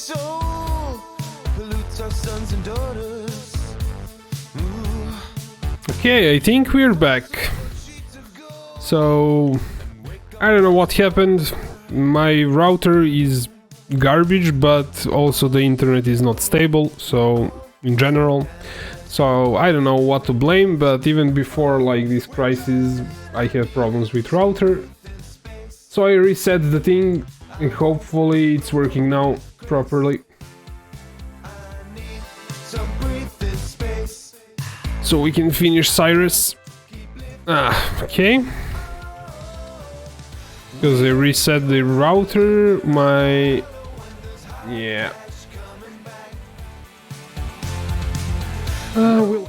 soul pollutes our sons and daughters. Okay, I think we're back. So, I don't know what happened. My router is garbage, but also the internet is not stable, so in general. So I don't know what to blame, but even before like this crisis, I had problems with router. So I reset the thing and hopefully it's working now properly. So we can finish Cyrus. Okay. Because I reset the router, yeah. We'll...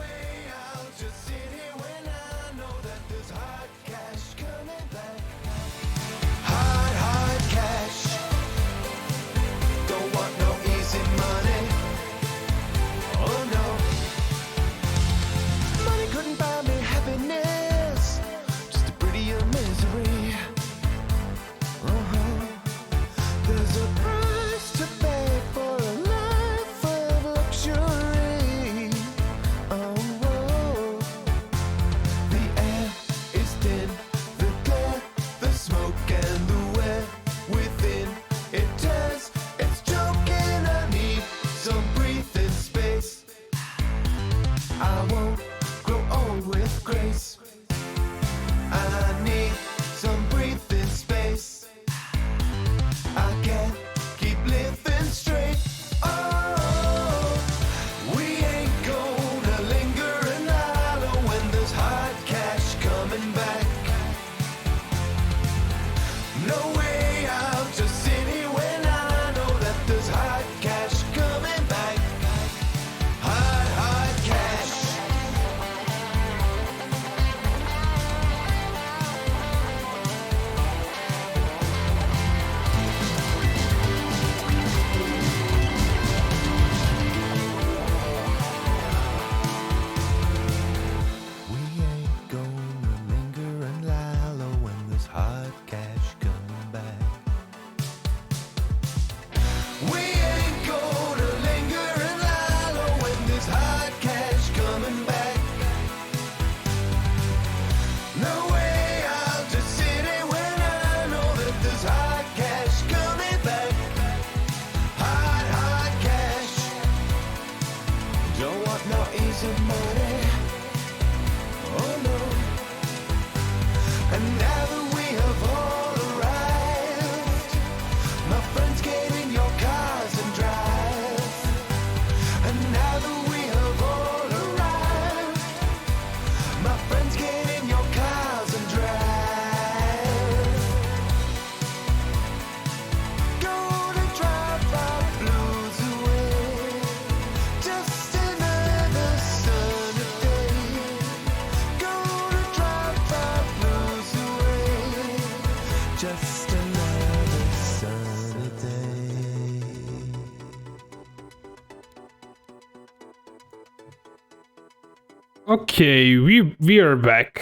Okay, we are back.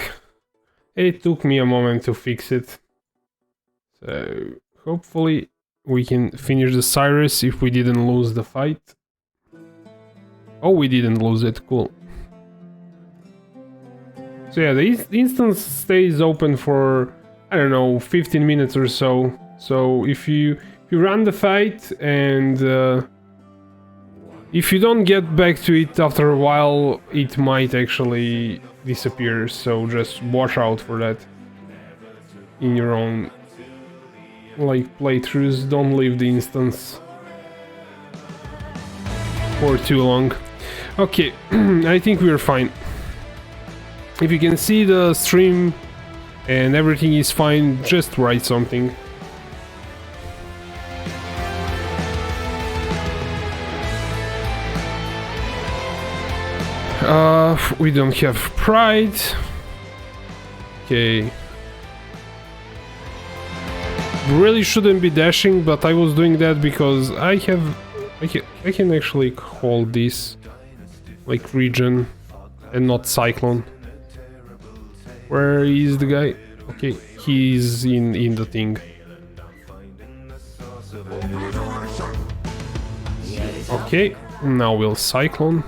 It took me a moment to fix it. So hopefully we can finish the Cyrus if we didn't lose the fight. Oh, we didn't lose it, cool. So yeah, the instance stays open for, I don't know, 15 minutes or so. So if you run the fight and if you don't get back to it after a while, it might actually disappear, so just watch out for that in your own like playthroughs. Don't leave the instance for too long. Okay, I think we're fine. If you can see the stream and everything is fine, just write something. We don't have pride. Okay. Really shouldn't be dashing, but I was doing that because I can actually hold this like region and not Cyclone. Where is the guy? Okay, he's in the thing. Okay, now we'll Cyclone.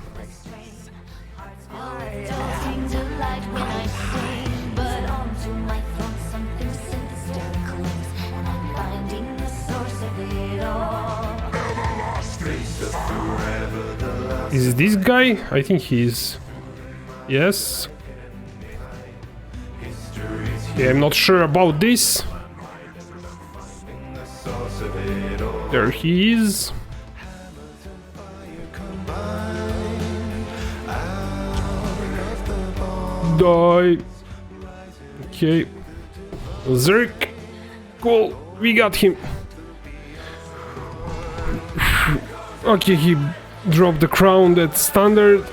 Is this guy? I think he is. Yes. Yeah, I'm not sure about this. There he is. Die. Okay. Zerk. Cool. We got him. Okay, he dropped the crown, that's standard.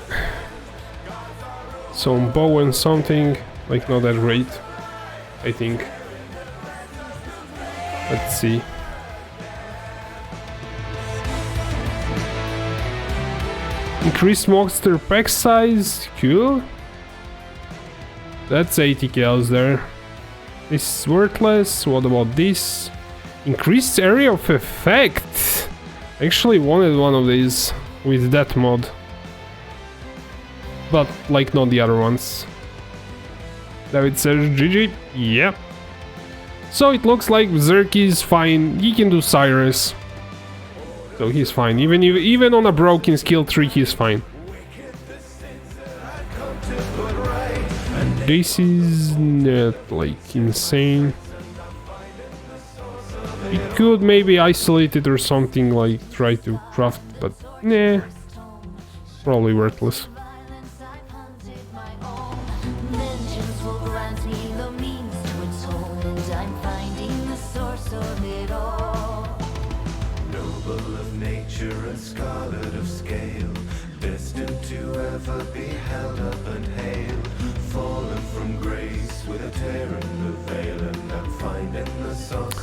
Some bow and something. Like, not that great, I think. Let's see. Increased monster pack size. Cool. That's 80 kills there. This is worthless. What about this? Increased area of effect. I actually wanted one of these with that mod. But like not the other ones. David says GG. Yeah. So it looks like Berserk is fine. He can do Cyrus. So he's fine. Even on a broken skill tree, he's fine. This is not like insane. We could maybe isolate it or something, like try to craft, but nah. Probably worthless.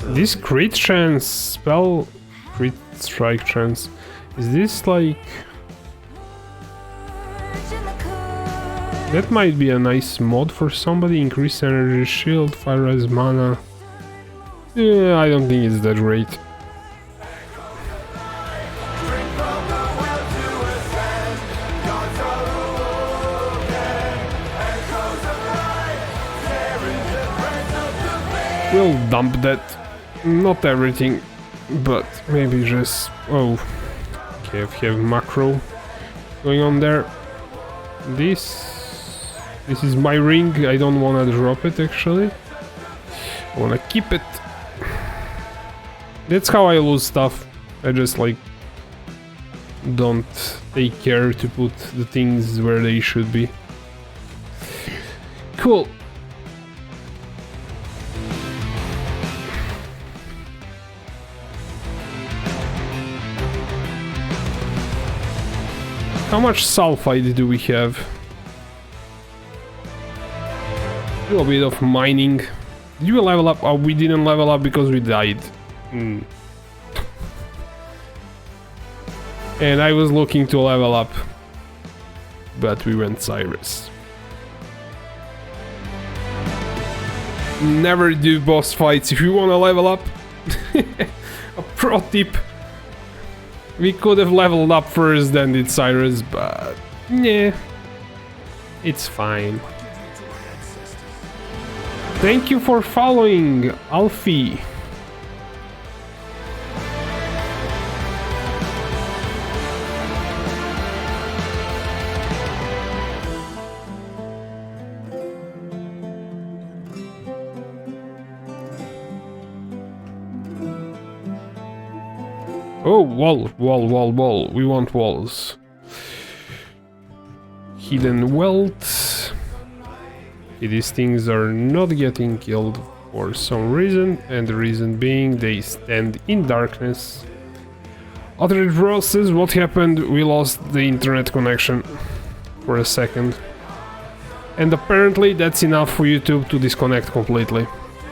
This crit chance spell, crit strike chance, is this like... That might be a nice mod for somebody. Increase energy, shield, fire res, mana. Yeah, I don't think it's that great. We'll dump that. Not everything, but maybe just... Oh, okay, we have macro going on there. This is my ring. I don't want to drop it actually. I want to keep it. That's how I lose stuff. I just like don't take care to put the things where they should be. Cool. How much sulfide do we have? A little bit of mining. Did you level up? Oh, we didn't level up because we died. And I was looking to level up, but we went Cyrus. Never do boss fights if you want to level up. A pro tip. We could have leveled up first, then did Cyrus, but yeah, it's fine. Thank you for following, Alfie. Oh, wall. We want walls. Hidden wealth. Okay, these things are not getting killed for some reason, and the reason being they stand in darkness. Other process, what happened? We lost the internet connection for a second. And apparently that's enough for YouTube to disconnect completely.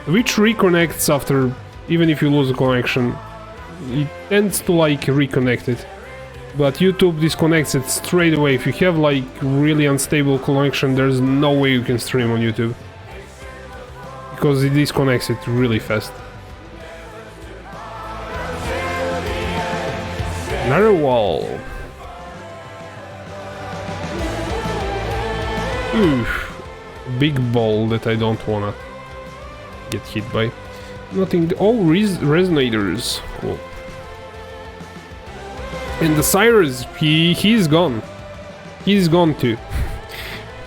Which reconnects after, even if you lose a connection. It tends to like reconnect it, but YouTube disconnects it straight away. If you have like really unstable connection, there's no way you can stream on YouTube because it disconnects it really fast. Another wall. Oof. Big ball that I don't wanna get hit by. Nothing. Oh, resonators. Cool. And the Cyrus, he's gone. He's gone too.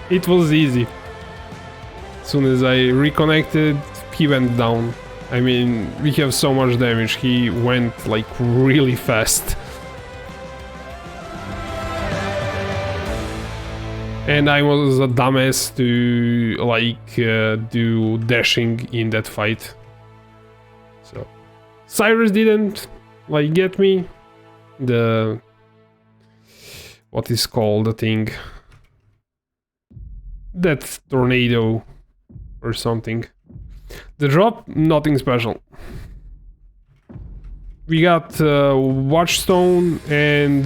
It was easy. As soon as I reconnected, he went down. I mean, we have so much damage, he went like really fast. And I was a dumbass to like do dashing in that fight. So Cyrus didn't like get me. The what is called the thing? That tornado or something. The drop, nothing special. We got Watchstone and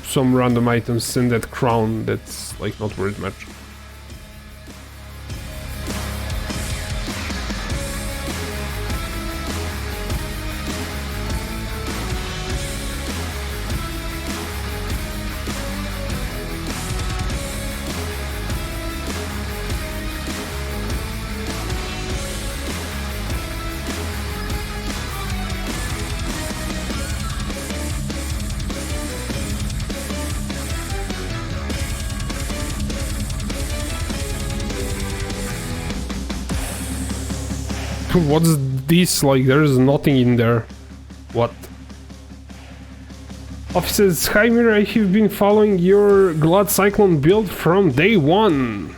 some random items and that crown that's like not worth much. What's this? Like, there's nothing in there. What? Officers, hi Mir, I have been following your Glad Cyclone build from day one.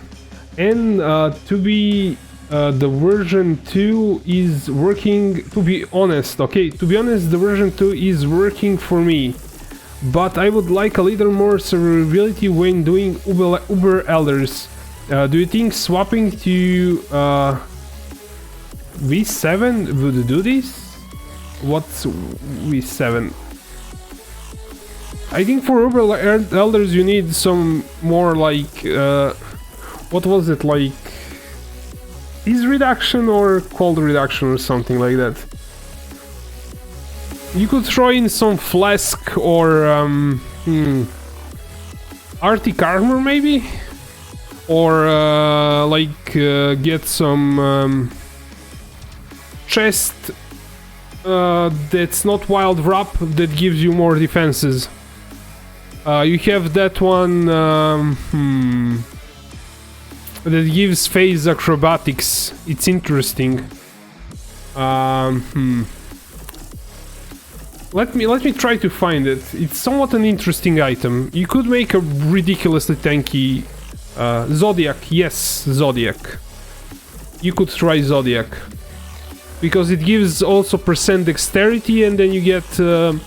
And to be the version 2 is working, to be honest, okay? To be honest, the version 2 is working for me. But I would like a little more survivability when doing Uber Elders. Do you think swapping to V7 would do this? What's V7? I think for Uber Elders you need some more like what was it, like ease reduction or cold reduction or something like that. You could throw in some flask or Arctic armor maybe, or get some chest that's not wild wrap that gives you more defenses. You have that one that gives phase acrobatics. It's interesting. Let me try to find it. It's somewhat an interesting item. You could make a ridiculously tanky Zodiac. Yes, Zodiac. You could try Zodiac. Because it gives also percent dexterity, and then you get a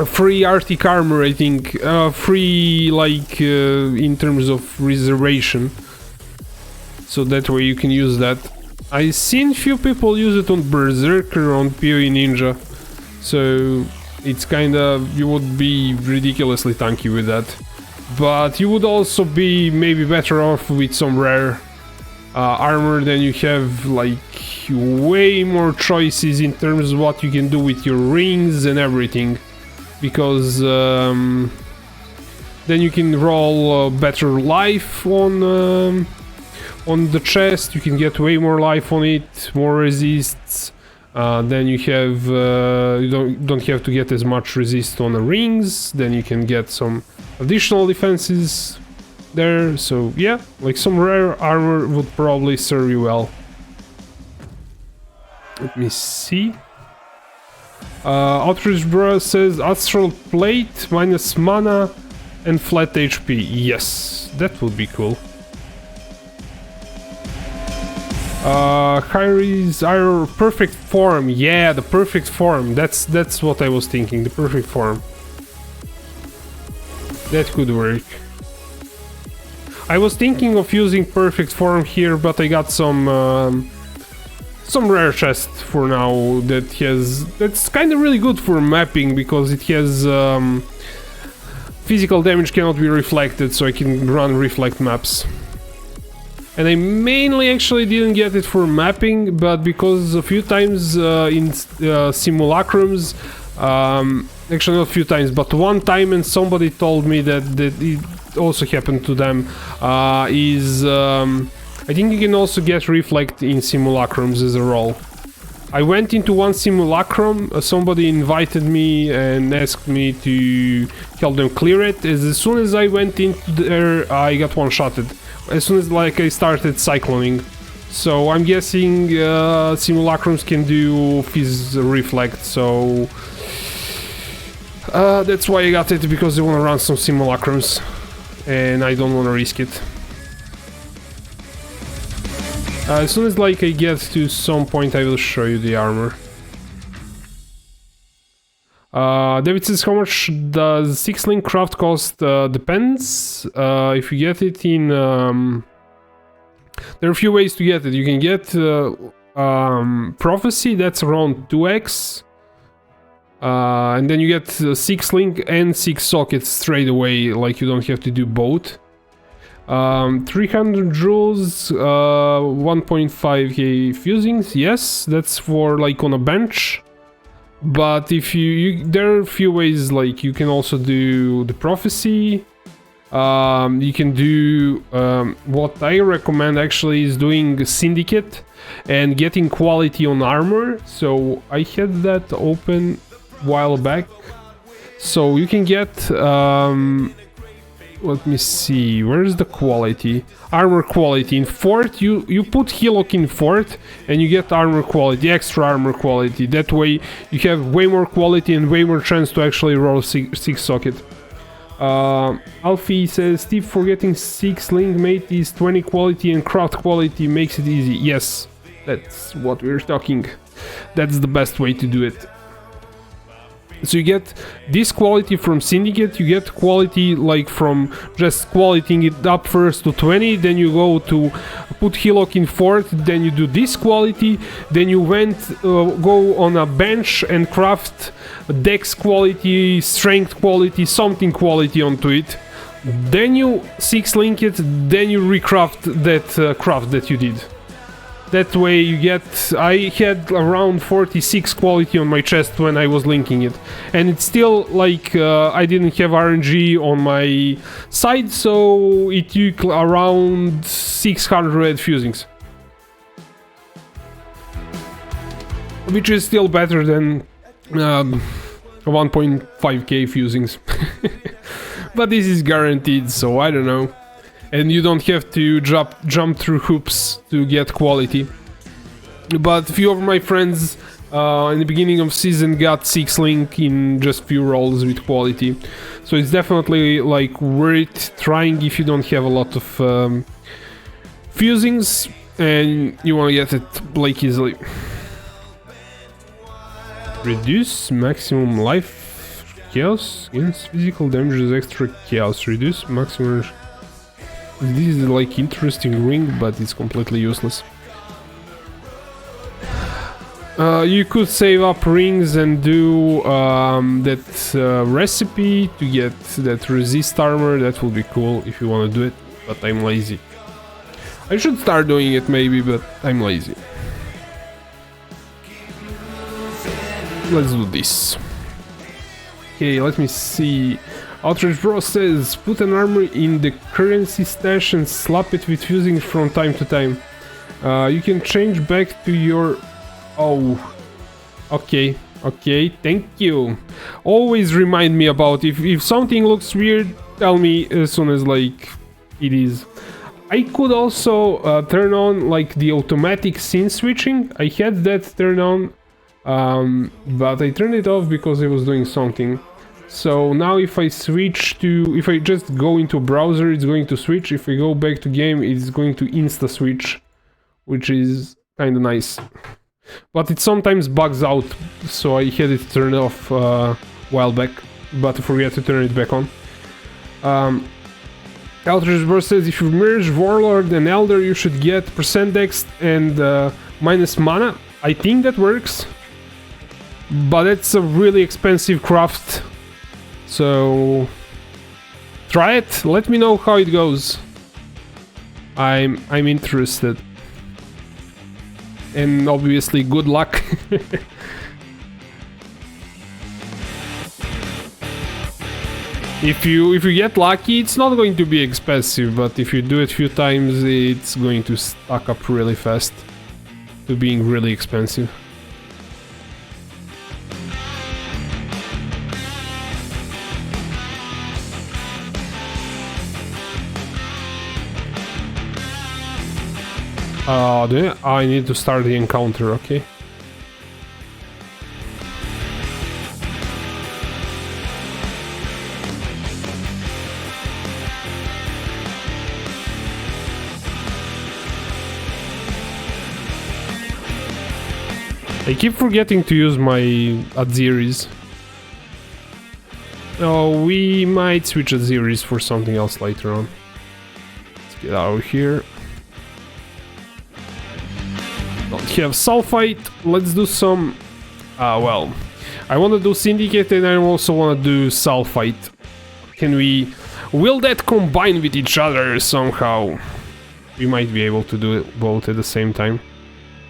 free Arctic armor, I think. Free, like, in terms of reservation. So that way you can use that. I've seen few people use it on Berserker, on POE Ninja. So it's kinda, you would be ridiculously tanky with that. But you would also be maybe better off with some rare armor. Then you have like way more choices in terms of what you can do with your rings and everything, because then you can roll better life on the chest. You can get way more life on it, more resists. Then you have you don't have to get as much resist on the rings. Then you can get some additional defenses there. So yeah, like some rare armor would probably serve you well. Let me see. Outrage Bro says Astral Plate minus mana and flat HP. Yes, that would be cool. Kyrie's our perfect form. Yeah, the perfect form. That's what I was thinking. The perfect form. That could work. I was thinking of using perfect form here, but I got some rare chest for now that's kind of really good for mapping, because it has physical damage cannot be reflected, so I can run reflect maps. And I mainly actually didn't get it for mapping, but because a few times in simulacrums, actually not a few times, but one time, and somebody told me that also happened to them is I think you can also get reflect in simulacrums as a role. I went into one simulacrum, somebody invited me and asked me to help them clear it. As soon as I went into there, I got one-shotted. As soon as like I started cycloning. So I'm guessing simulacrums can do fizz reflect, so that's why I got it, because they want to run some simulacrums and I don't want to risk it. As soon as like I get to some point, I will show you the armor. David says, how much does 6-link craft cost? Depends. If you get it in... there are a few ways to get it. You can get Prophecy, that's around 2x. And then you get 6-link and 6 sockets straight away, like you don't have to do both. 300 joules, 1.5k fusings, yes, that's for like on a bench. But if there are a few ways, like you can also do the Prophecy. You can do what I recommend actually is doing Syndicate and getting quality on armor. So I had that open a while back. So you can get let me see, where's the quality? Armor quality. In Fort, you put Hillock in Fort and you get armor quality, extra armor quality. That way you have way more quality and way more chance to actually roll 6 socket. Alfie says, Steve, for getting 6-link mate is 20 quality and craft quality makes it easy. Yes, that's what we're talking. That's the best way to do it. So you get this quality from Syndicate, you get quality like from just qualitying it up first to 20, then you go to put Hillock in Fort, then you do this quality, then you go on a bench and craft dex quality, strength quality, something quality onto it. Then you 6-link it, then you recraft that craft that you did. That way you get... I had around 46 quality on my chest when I was linking it. And it's still like I didn't have RNG on my side, so it took around 600 fusings. Which is still better than 1.5k fusings. But this is guaranteed, so I don't know. And you don't have to jump through hoops to get quality. But a few of my friends in the beginning of season got 6-link in just few rolls with quality. So it's definitely like worth trying if you don't have a lot of fusings and you want to get it like easily. Reduce maximum life chaos against physical damages, extra chaos. Reduce maximum... This is like interesting ring, but it's completely useless. You could save up rings and do that recipe to get that resist armor. That would be cool if you want to do it, but I'm lazy. I should start doing it maybe, but I'm lazy. Let's do this. Okay, let me see. Outrage Bro says, put an armor in the currency stash and slap it with fusing from time to time. You can change back to your... Oh, okay, thank you. Always remind me about if something looks weird, tell me as soon as like it is. I could also turn on like the automatic scene switching. I had that turned on, but I turned it off because I was doing something. So now if I switch to, if I just go into browser, it's going to switch. If I go back to game, it's going to insta switch, which is kind of nice. But it sometimes bugs out, so I had it turned off a while back, but I forget to turn it back on. Outrage Burst says, if you merge Warlord and Elder, you should get % dex and minus mana. I think that works, but it's a really expensive craft. So try it, let me know how it goes. I'm interested. And obviously good luck. If you get lucky, it's not going to be expensive, but if you do it a few times, it's going to stack up really fast to being really expensive. I need to start the encounter, okay. I keep forgetting to use my Adziris. Oh, we might switch Adziris for something else later on. Let's get out of here. Don't have Sulfite. Let's do some... well, I want to do Syndicate and I also want to do Sulfite. Can we... Will that combine with each other somehow? We might be able to do it both at the same time.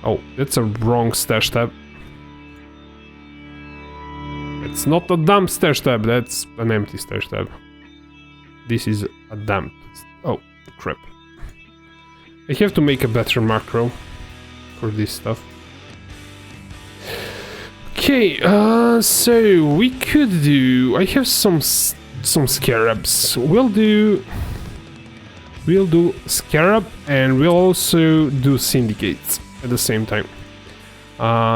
Oh, that's a wrong stash tab. It's not a dump stash tab, that's an empty stash tab. This is a dump. Oh, crap. I have to make a better macro for this stuff. Okay, so we could do... I have some scarabs. We'll do scarab and we'll also do syndicates at the same time.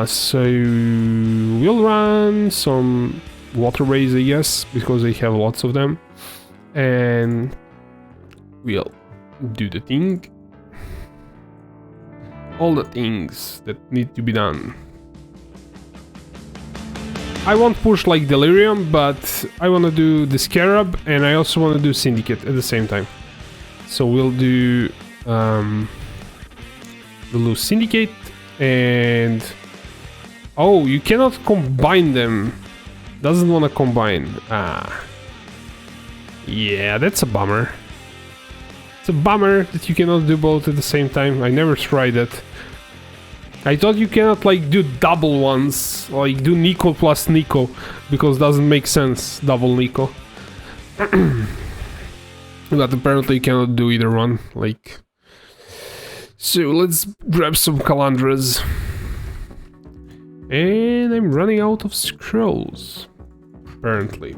So we'll run some waterways, I guess, because I have lots of them, and we'll do the thing, all the things that need to be done. I won't push like Delirium, but I want to do the Scarab and I also want to do Syndicate at the same time. So we'll do Syndicate and... Oh, you cannot combine them. Doesn't want to combine. Ah. Yeah, that's a bummer. It's a bummer that you cannot do both at the same time. I never tried that. I thought you cannot like do double ones, like do Nico plus Nico, because it doesn't make sense, double Nico. But apparently you cannot do either one, like... So let's grab some Calandras. And I'm running out of scrolls, apparently.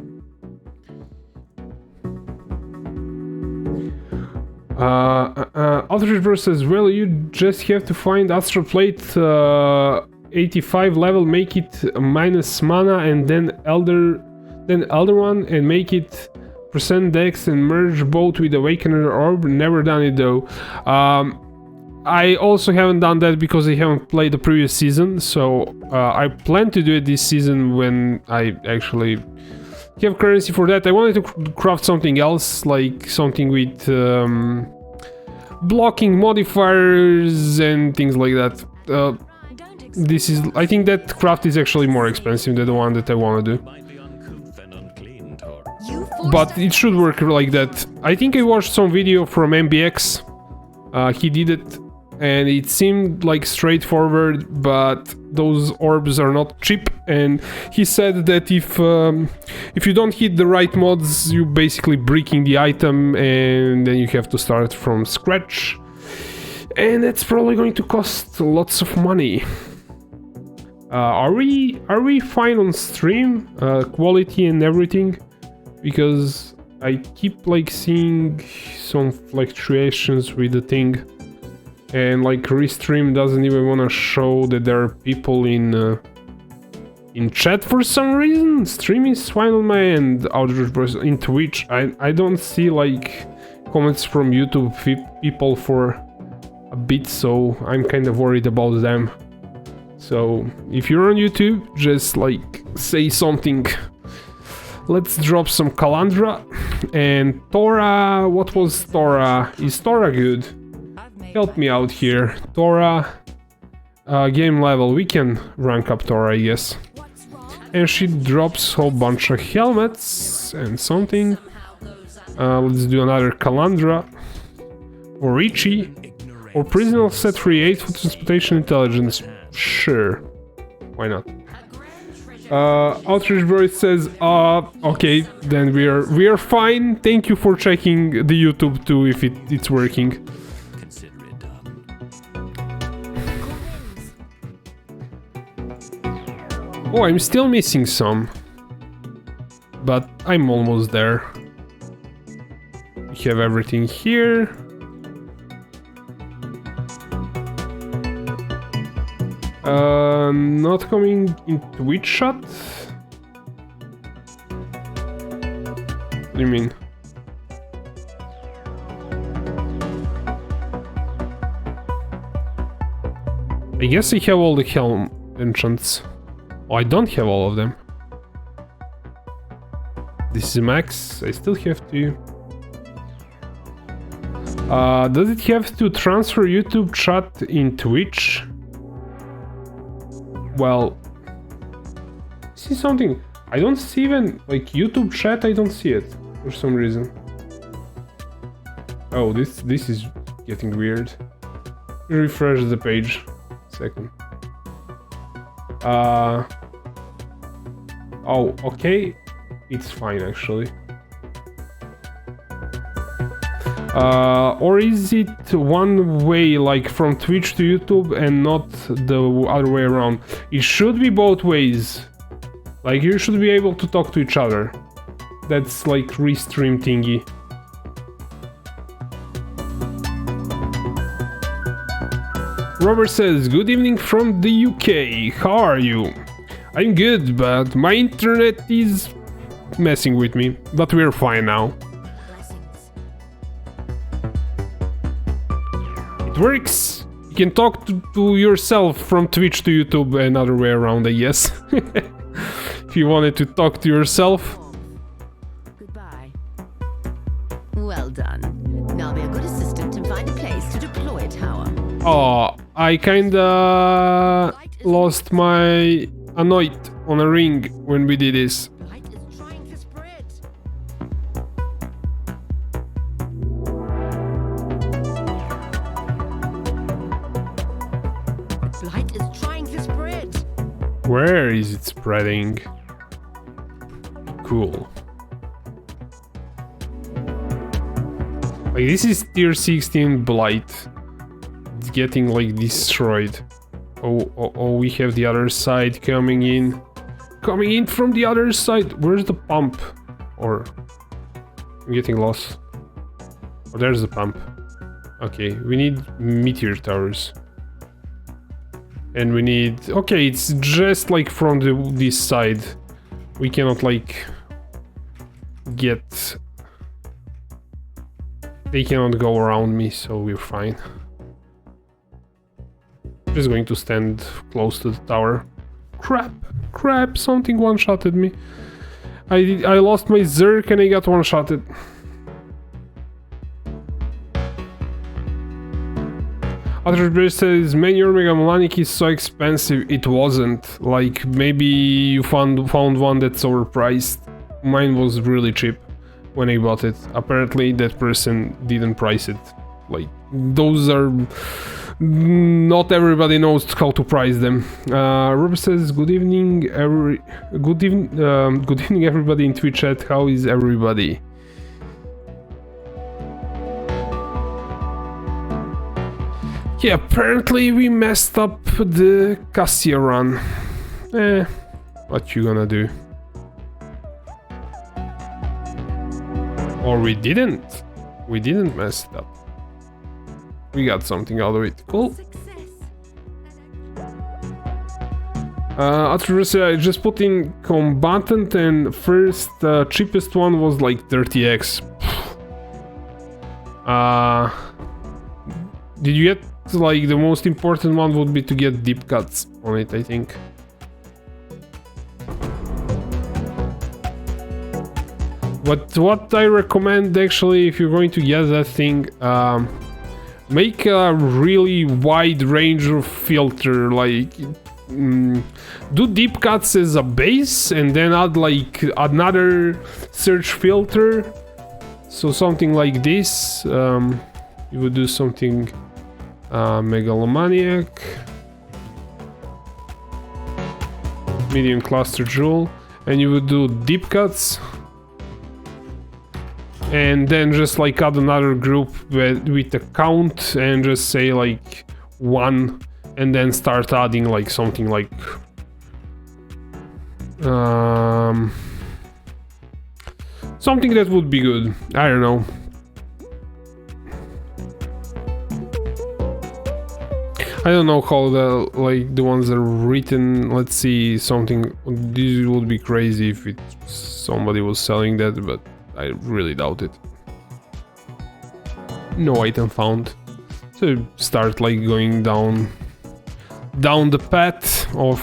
Outrage says, well, you just have to find Astral Plate 85 level, make it minus mana, and then Elder one, and make it % dex and merge both with Awakener Orb. Never done it though. I also haven't done that because I haven't played the previous season, so I plan to do it this season when I actually have currency for that. I wanted to craft something else, like something with blocking modifiers and things like that. I think that craft is actually more expensive than the one that I want to do. But it should work like that. I think I watched some video from MBX. He did it. And it seemed like straightforward, but those orbs are not cheap. And he said that if you don't hit the right mods, you basically breaking the item, and then you have to start from scratch. And that's probably going to cost lots of money. Are we fine on stream, quality and everything? Because I keep like seeing some fluctuations with the thing. And like Restream doesn't even want to show that there are people in chat for some reason. Stream is fine on my end. In Twitch, I don't see like comments from YouTube people for a bit, so I'm kind of worried about them. So if you're on YouTube, just like say something. Let's drop some Calandra and Tora. What was Tora? Is Tora good? Help me out here. Tora, game level, we can rank up Tora, I guess. And she drops a whole bunch of helmets and something. Let's do another Calandra. Or Ichi. Or Prisoner set free 8 for transportation intelligence. Sure. Why not? Outreach Boy says, okay, then we are fine. Thank you for checking the YouTube too if it's working. Consider it done. Oh, I'm still missing some. But I'm almost there. We have everything here. Not coming in Twitch shot? What do you mean? I guess I have all the helm enchants. Oh, I don't have all of them. This is max. I still have to... does it have to transfer YouTube chat in Twitch? Well... See something? I don't see even... like YouTube chat, I don't see it. For some reason. Oh, this is getting weird. Refresh the page. Second. Oh, okay. It's fine actually. Or is it one way, like from Twitch to YouTube and not the other way around? It should be both ways. Like you should be able to talk to each other. That's like restream thingy. Robert says, good evening from the UK. How are you? I'm good, but my internet is messing with me. But we're fine now. It works. You can talk to yourself from Twitch to YouTube and other way around, I guess. If you wanted to talk to yourself. Goodbye. Well done. Now be a good assistant and find a place to deploy a tower. Oh, I kinda lost my anoint on a ring when we did this. Light is trying to spread. Light is trying to spread. Where is it spreading? Cool. Like this is tier 16 blight. It's getting like destroyed. Oh, we have the other side coming in. Coming in from the other side. Where's the pump? Or I'm getting lost. Oh, there's the pump. Okay, we need meteor towers. And we need... okay, it's just like from this side. We cannot like get... they cannot go around me, so we're fine. Just going to stand close to the tower. Crap, something one-shotted me. I lost my Zerk and I got one-shotted. Other says, man, your Mega Melanic is so expensive. It wasn't. Like, maybe you found one that's overpriced. Mine was really cheap when I bought it. Apparently that person didn't price it. Like, those are... not everybody knows how to price them. Rob says, good evening good evening everybody in Twitch chat. How is everybody? Yeah, apparently we messed up the Cassia run. What you gonna do? Or we didn't. We didn't mess it up. We got something out of it. Cool. I just put in combatant and first cheapest one was like 30x. Did you get like the most important one would be to get deep cuts on it, I think. But what I recommend actually if you're going to get that thing, make a really wide range of filter, like do deep cuts as a base and then add like another search filter. So something like this, you would do something megalomaniac. medium cluster jewel, and you would do deep cuts, and then just like add another group with a count and just say like 1, and then start adding like something like something that would be good. I don't know. I don't know how the ones that are written. Let's see, something. This would be crazy if somebody was selling that, but I really doubt it. No item found. So start like going down the path of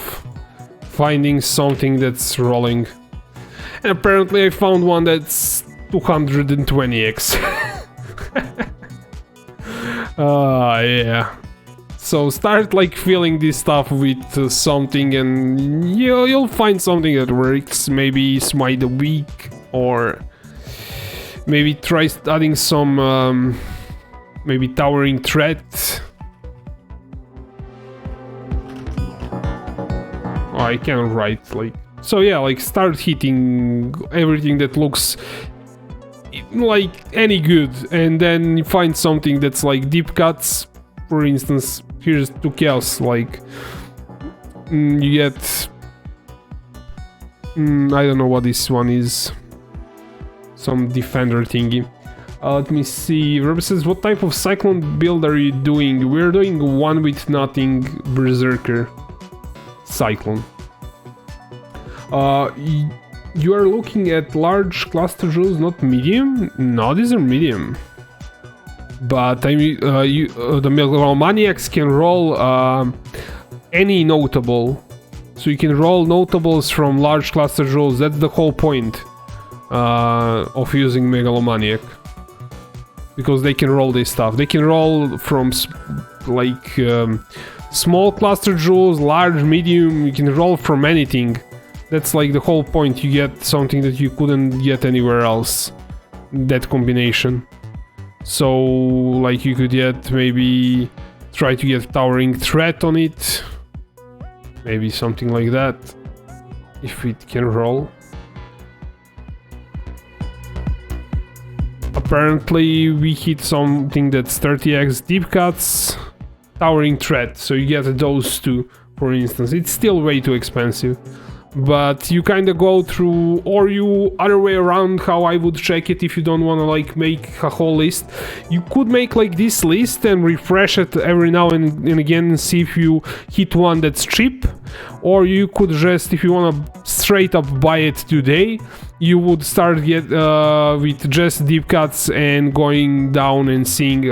finding something that's rolling. And apparently I found one that's 220x. Yeah. So start like filling this stuff with something, and you'll find something that works. Maybe smite a week, or maybe try adding some maybe towering threat. Oh, I can't write like. So yeah, like start hitting everything that looks like any good, and then you find something that's like deep cuts. For instance, here's 2 chaos, like you get I don't know what this one is, some defender thingy. Let me see. Rob says, what type of Cyclone build are you doing? We're doing one with nothing Berserker Cyclone. You are looking at large cluster jewels, not medium? No, these are medium. But I mean, the Megalomaniacs can roll any notable. So you can roll notables from large cluster jewels. That's the whole point of using Megalomaniac. Because they can roll this stuff. They can roll from small cluster jewels, large, medium. You can roll from anything. That's like the whole point. You get something that you couldn't get anywhere else. That combination. So like you could get, maybe try to get towering threat on it. Maybe something like that. If it can roll. Apparently we hit something that's 30x deep cuts, towering threat, so you get those two, for instance. It's still way too expensive, but you kind of go through, or you other way around, how I would check it if you don't want to like make a whole list. You could make like this list and refresh it every now and again and see if you hit one that's cheap, or you could just, if you want to straight up buy it today, you would start with just deep cuts and going down and seeing,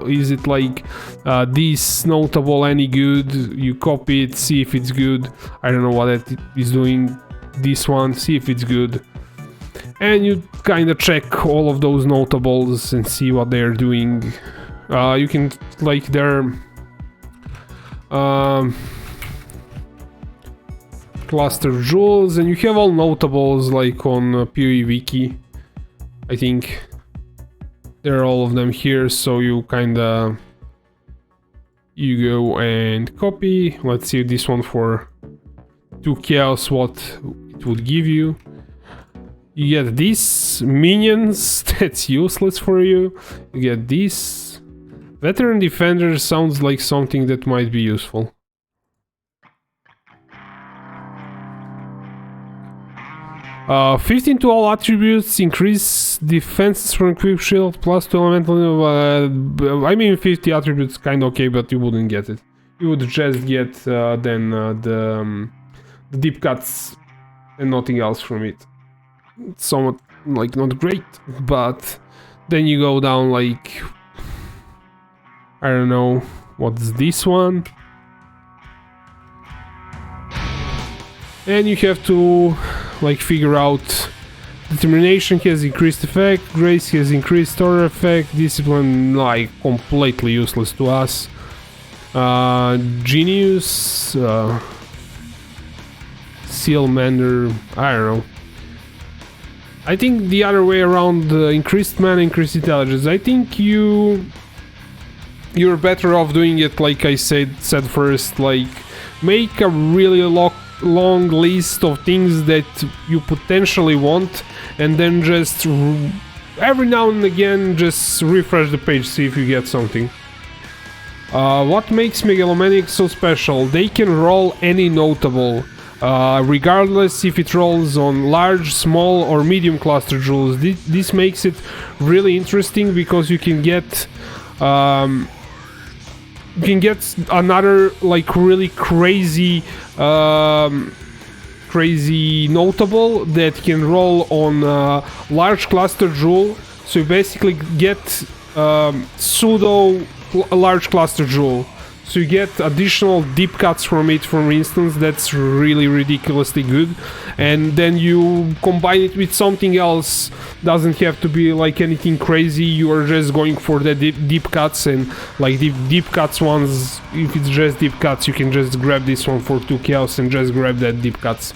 is it like this notable any good? You copy it, see if it's good. I don't know what it is doing. This one, see if it's good. And you kind of check all of those notables and see what they're doing. You can like their cluster jewels, and you have all notables like on POE wiki. I think there are all of them here, so you kinda go and copy. Let's see this one for 2 chaos, what it would give you. You get these minions, that's useless for you. You get this. Veteran Defender sounds like something that might be useful. Uh, 15 to all attributes, increase defenses from equipped shield, plus 2 elemental. I mean, 50 attributes kind of okay, but you wouldn't get it. You would just get then the deep cuts and nothing else from it. It's somewhat like not great, but then you go down like, I don't know, what's this one? And you have to like figure out, determination has increased effect, grace has increased store effect, discipline like completely useless to us, genius, seal mender, I don't know. I think the other way around, increased mana, increased intelligence. I think you're better off doing it like I said first, like make a really long list of things that you potentially want, and then just every now and again just refresh the page, see if you get something. What makes Megalomaniacs so special? They can roll any notable, regardless if it rolls on large, small or medium cluster jewels. This makes it really interesting because you can get another like really crazy notable that can roll on large cluster jewel. So you basically get pseudo large cluster jewel. So you get additional deep cuts from it, for instance. That's really ridiculously good. And then you combine it with something else. Doesn't have to be like anything crazy. You are just going for the deep cuts, and like deep cuts ones, if it's just deep cuts, you can just grab this one for 2 chaos and just grab that deep cuts.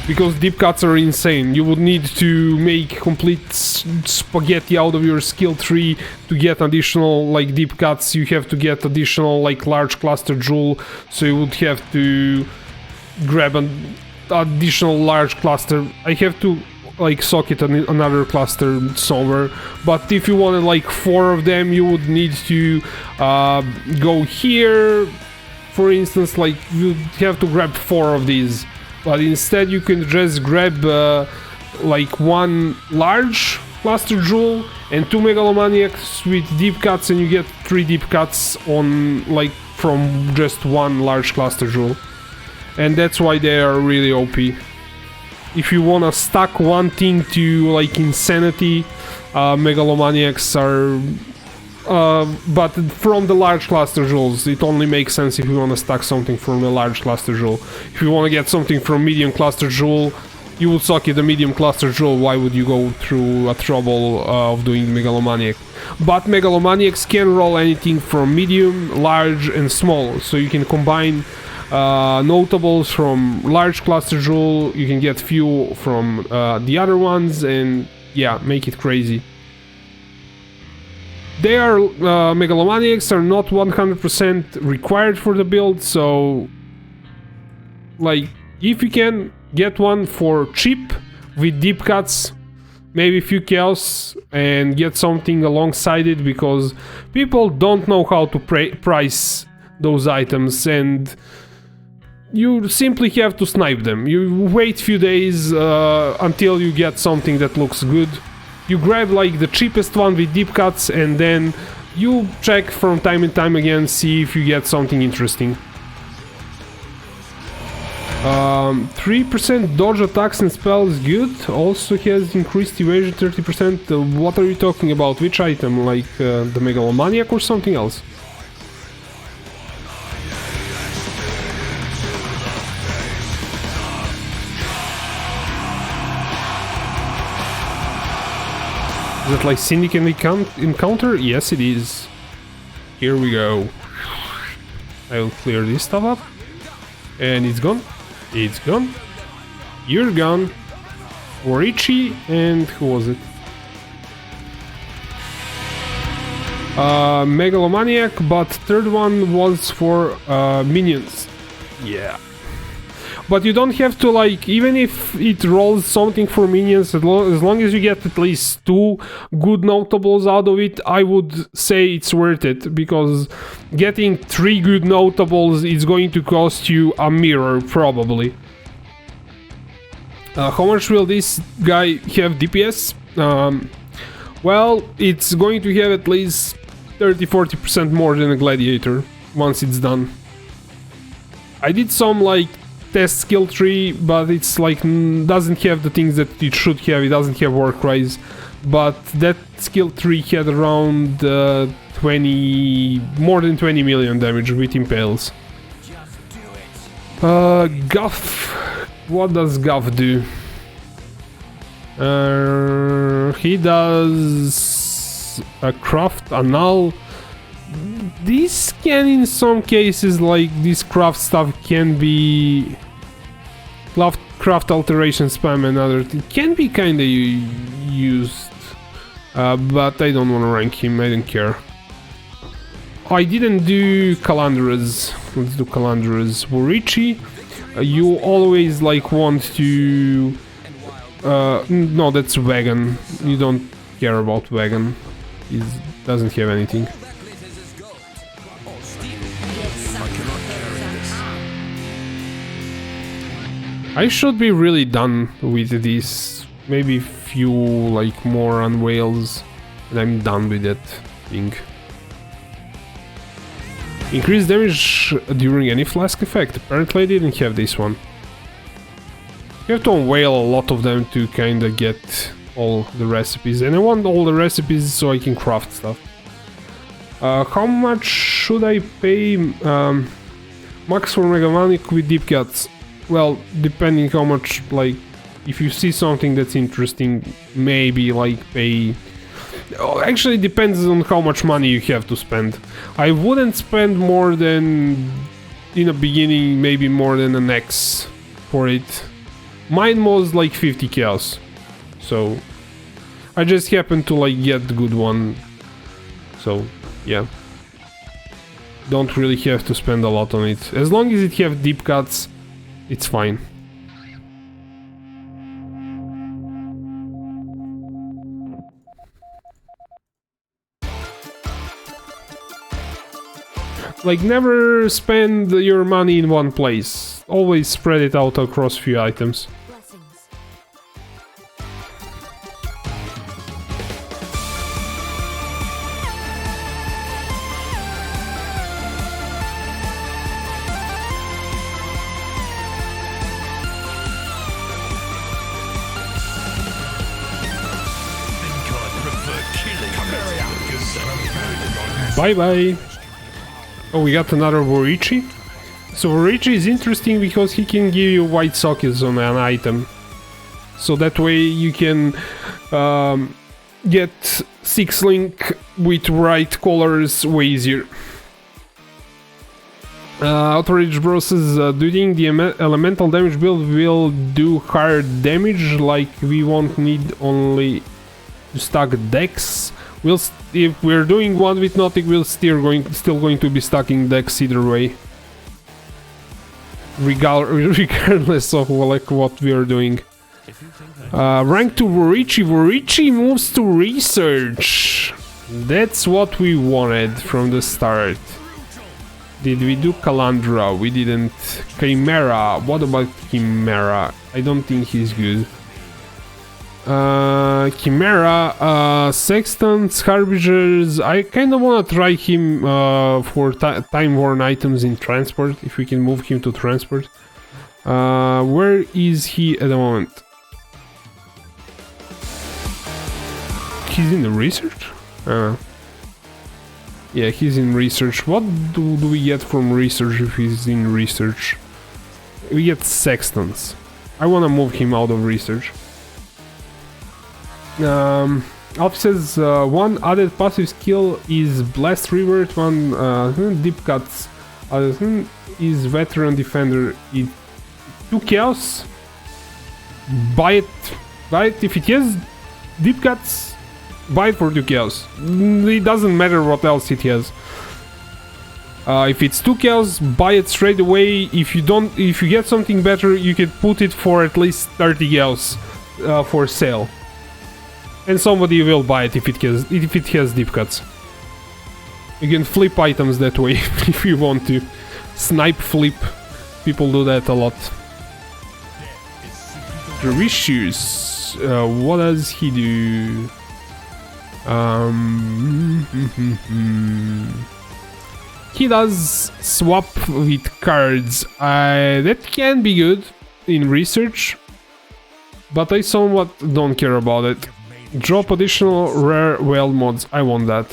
Because deep cuts are insane. You would need to make complete spaghetti out of your skill tree to get additional like deep cuts. You have to get additional like large cluster jewel, so you would have to grab an additional large cluster. I have to like socket another cluster somewhere, but if you wanted like 4 of them, you would need to go here, for instance. Like you have to grab 4 of these. But instead you can just grab like 1 large cluster jewel and 2 Megalomaniacs with deep cuts, and you get 3 deep cuts on like from just 1 large cluster jewel. And that's why they are really OP. If you wanna stack one thing to like insanity, Megalomaniacs are but from the large cluster jewels. It only makes sense if you want to stack something from a large cluster jewel. If you want to get something from medium cluster jewel, you would socket the medium cluster jewel. Why would you go through a trouble of doing Megalomaniac? But Megalomaniacs can roll anything from medium, large and small, so you can combine notables from large cluster jewel, you can get few from the other ones, and yeah, make it crazy. They are Megalomaniacs are not 100% required for the build, so like if you can get one for cheap with deep cuts, maybe a few chaos, and get something alongside it, because people don't know how to price those items, and you simply have to snipe them. You wait few days until you get something that looks good. You grab like the cheapest one with deep cuts, and then you check from time and time again, see if you get something interesting. 3% dodge attacks and spells, good. Also has increased evasion 30%. What are you talking about? Which item? Like the Megalomaniac or something else? Is it like Syndicate encounter? Yes, it is. Here we go. I'll clear this stuff up. And it's gone. It's gone. You're gone. Orichi, and who was it? Megalomaniac, but third one was for minions. Yeah. But you don't have to, like, even if it rolls something for minions, as long as you get at least 2 good notables out of it, I would say it's worth it, because getting 3 good notables is going to cost you a mirror, probably. How much will this guy have DPS? Well, it's going to have at least 30-40% more than a gladiator once it's done. I did some, like, test skill tree, but it's like doesn't have the things that it should have. It doesn't have work rise, but that skill tree had around more than 20 million damage with impales. Guff, what does Guff do? He does a craft annul. This can, in some cases, like this craft stuff can be craft alteration spam and other things can be kinda used, but I don't want to rank him. I don't care. I didn't do Calandra's. Let's do Calandras. Worichi, you always like want to... no, that's Wagon. You don't care about Wagon. He doesn't have anything. I should be really done with this. Maybe few like more unveils and I'm done with that thing. Increase damage during any flask effect. Apparently I didn't have this one. You have to unveil a lot of them to kinda get all the recipes, and I want all the recipes so I can craft stuff. How much should I pay max for Megamanic with deep cuts? Well, depending how much, like, if you see something that's interesting, maybe like pay... Oh, actually it depends on how much money you have to spend. I wouldn't spend more than, in the beginning, maybe more than an X for it. Mine was like 50 chaos, so I just happened to like get the good one, so yeah. Don't really have to spend a lot on it. As long as it have deep cuts, it's fine. Like, never spend your money in one place. Always spread it out across few items. Bye bye. Oh, we got another Worichi. So Worichi is interesting because he can give you white sockets on an item. So that way you can get 6-link with right colors way easier. Outrage Bros says, do you think the elemental damage build will do higher damage, like we won't need only to stack decks? If we're doing one with Nautic, we're still going to be stacking decks either way, regardless of like what we are doing. Rank to Worichi. Worichi moves to research. That's what we wanted from the start. Did we do Calandra? We didn't. Chimera. What about Chimera? I don't think he's good. Chimera, Sextants, Harbingers. I kind of want to try him for time-worn items in transport, if we can move him to transport. Where is he at the moment? He's in the research? Yeah, he's in research. What do we get from research if he's in research? We get Sextants. I want to move him out of research. Alp says one added passive skill is Blast Revert, one Deep Cuts, other is Veteran Defender. 2 chaos. Buy it if it has Deep Cuts. Buy it for 2 chaos. It doesn't matter what else it has. If it's 2 chaos, buy it straight away. If you get something better, you can put it for at least 30 chaos for sale. And somebody will buy it if it has deep cuts. You can flip items that way if you want to. Snipe flip. People do that a lot. Drivicius. What does he do? He does swap with cards. That can be good in research, but I somewhat don't care about it. Drop additional rare whale mods. I want that.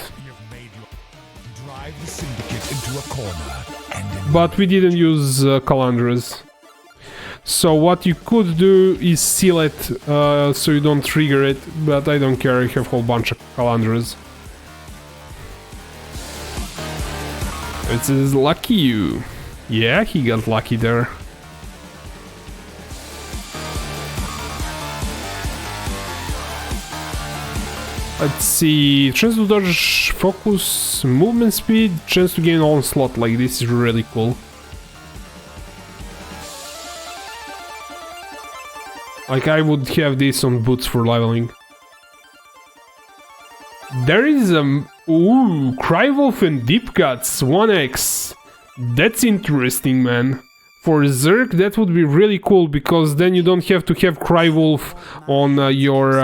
But we didn't use Calandras. So what you could do is seal it so you don't trigger it, but I don't care, I have a whole bunch of Calandras. It says lucky you. Yeah, he got lucky there. Let's see, chance to dodge, focus, movement speed, chance to gain onslaught, like this is really cool. Like, I would have this on boots for leveling. There is ooh, Crywolf and Deep Cuts 1x. That's interesting, man. For Zerk, that would be really cool, because then you don't have to have Crywolf on your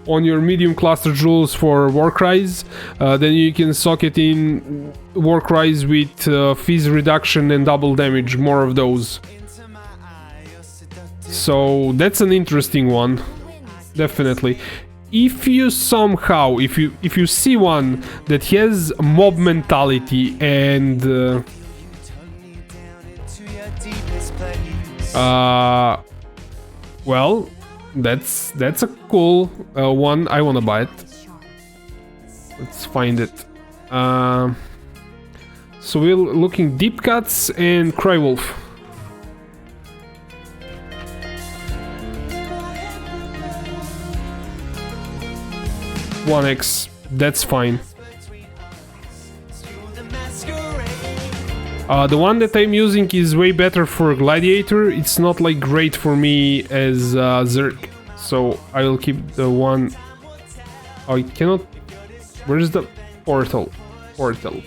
on your medium cluster jewels for Warcries. Then you can socket in Warcries with fizz reduction and double damage, more of those. So that's an interesting one, definitely. If you somehow, if you see one that has mob mentality and well, that's a cool one. I wanna buy it. Let's find it. So we're looking Deep Cuts and Crywolf. One X, that's fine. The one that I'm using is way better for Gladiator. It's not like great for me as Zerk, so I will keep the one. Oh, I cannot. Where's the portal? Portal.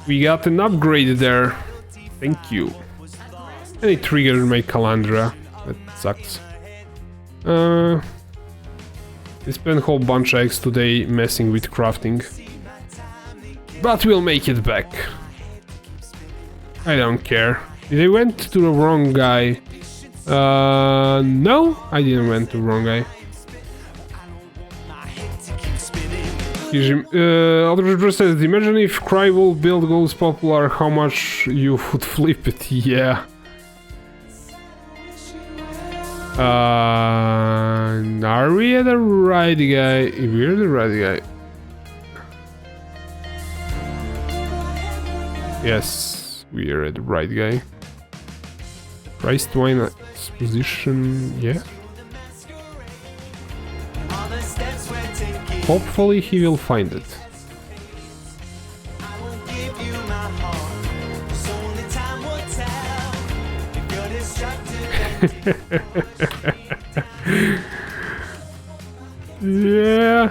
We got an upgrade there. Thank you. And it triggered my Calandra. That sucks. I spent a whole bunch of eggs today messing with crafting. But we'll make it back. I don't care. Did I went to the wrong guy? No, I didn't went to the wrong guy. Other says, imagine if Crywolf build goes popular, how much you would flip it. Yeah. Are we the right guy? We're the right guy. Yes, we are the right guy. Price to win exposition, yeah. Hopefully he will find it. Yeah.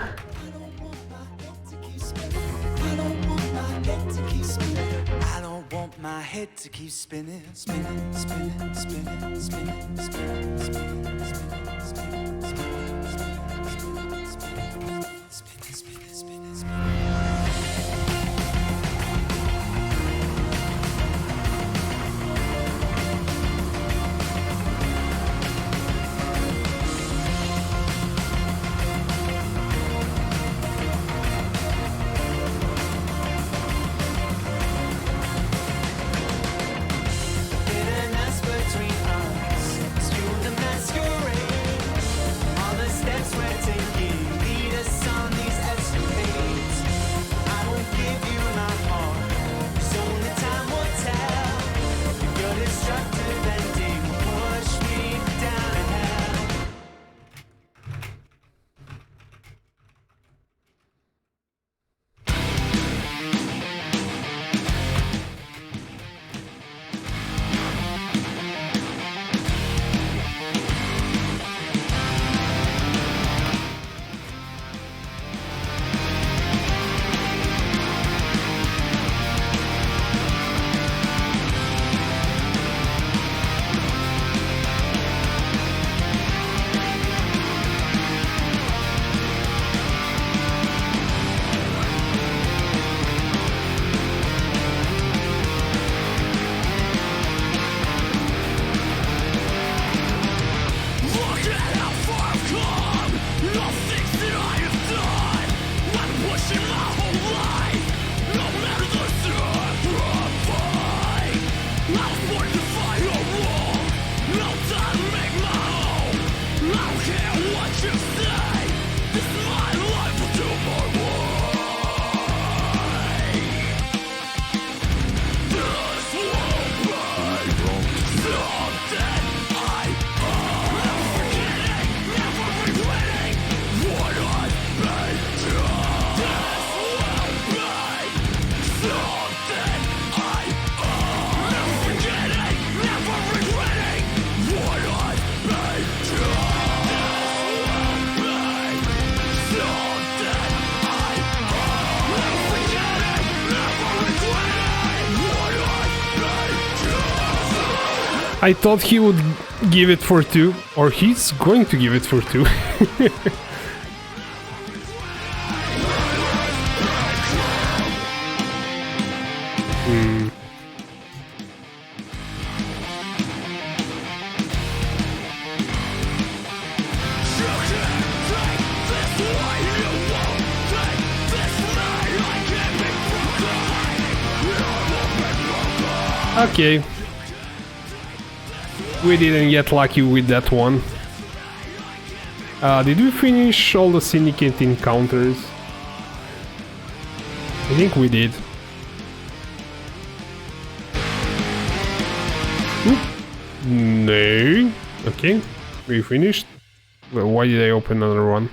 I don't want my head to keep spinning, spinning, spinning, spinning, spinning, spinning, spinning, spinning, spinning, spinning. I thought he would give it for 2, or he's going to give it for 2. Okay. We didn't get lucky with that one. Did we finish all the syndicate encounters? I think we did. Oop. No. Okay, we finished. Well, why did I open another one?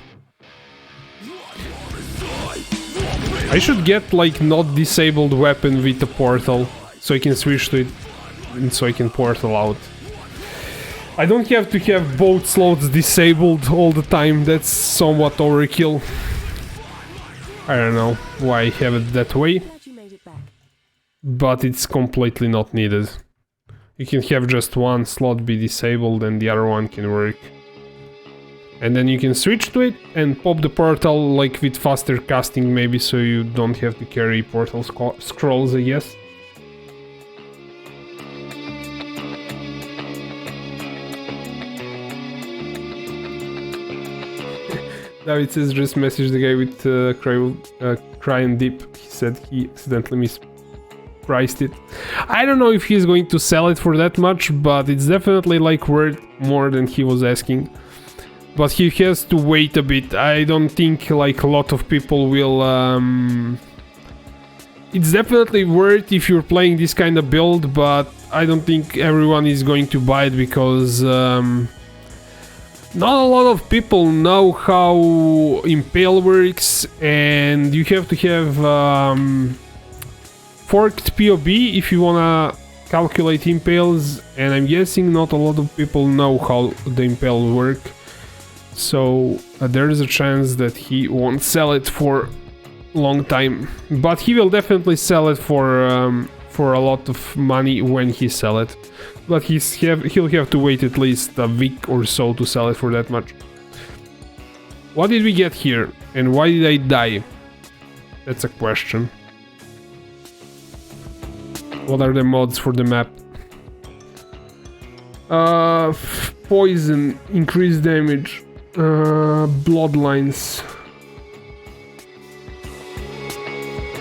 I should get like not disabled weapon with the portal, so I can switch to it and so I can portal out. I don't have to have both slots disabled all the time, that's somewhat overkill. I don't know why I have it that way, but it's completely not needed. You can have just one slot be disabled and the other one can work. And then you can switch to it and pop the portal like with faster casting maybe, so you don't have to carry portal scrolls, I guess. David says just message the guy with cry and dip. He said he accidentally mispriced it. I don't know if he's going to sell it for that much, but it's definitely like worth more than he was asking. But he has to wait a bit. I don't think like a lot of people will... It's definitely worth if you're playing this kind of build, but I don't think everyone is going to buy it because... not a lot of people know how Impale works, and you have to have forked POE if you wanna calculate Impales, and I'm guessing not a lot of people know how the Impale work. So there is a chance that he won't sell it for a long time, but he will definitely sell it for a lot of money when he sell it. But he'll have to wait at least a week or so to sell it for that much. What did we get here? And why did I die? That's a question. What are the mods for the map? Poison, increased damage, bloodlines.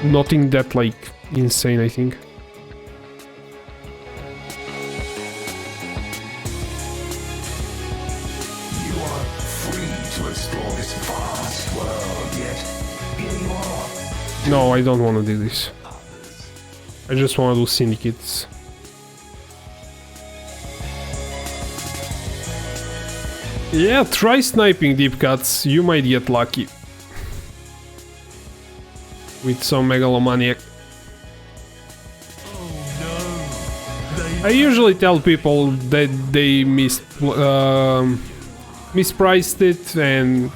Nothing that like insane, I think. No, I don't want to do this. I just want to do syndicates. Yeah, try sniping deep cuts. You might get lucky. With some megalomaniac. I usually tell people that they mispriced it and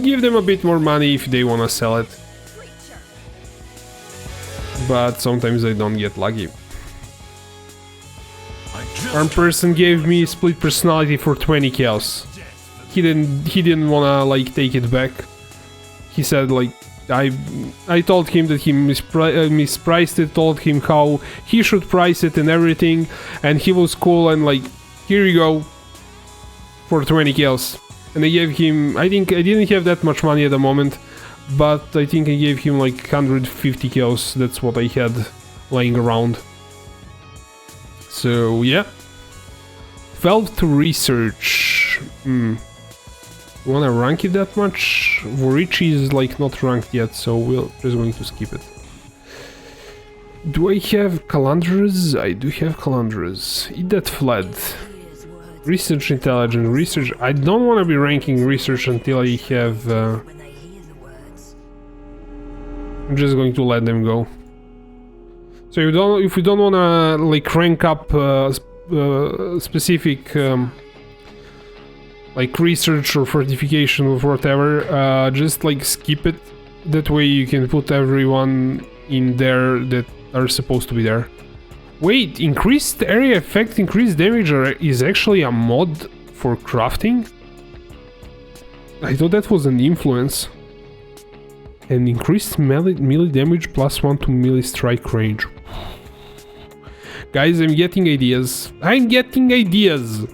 give them a bit more money if they want to sell it. But sometimes I don't get lucky. One person gave me split personality for 20 chaos. He didn't wanna like take it back. He said like I told him that he mispriced it, told him how he should price it and everything, and he was cool and like, here you go for 20 chaos. And I gave him, I think I didn't have that much money at the moment, but I think I gave him like 150 chaos. That's what I had laying around. So yeah. Valve to research. Wanna rank it that much? Vorici is like not ranked yet, so we're just going to skip it. Do I have Calandras? I do have Calandras. Eat that fled. Research intelligence, research. I don't want to be ranking research until I have. I'm just going to let them go. So if we don't want to like rank up specific like research or fortification or whatever, just like skip it. That way you can put everyone in there that are supposed to be there. Wait, increased area effect, increased damage is actually a mod for crafting? I thought that was an influence. And increased melee damage +1 to melee strike range. Guys, I'm getting ideas. I'm getting ideas!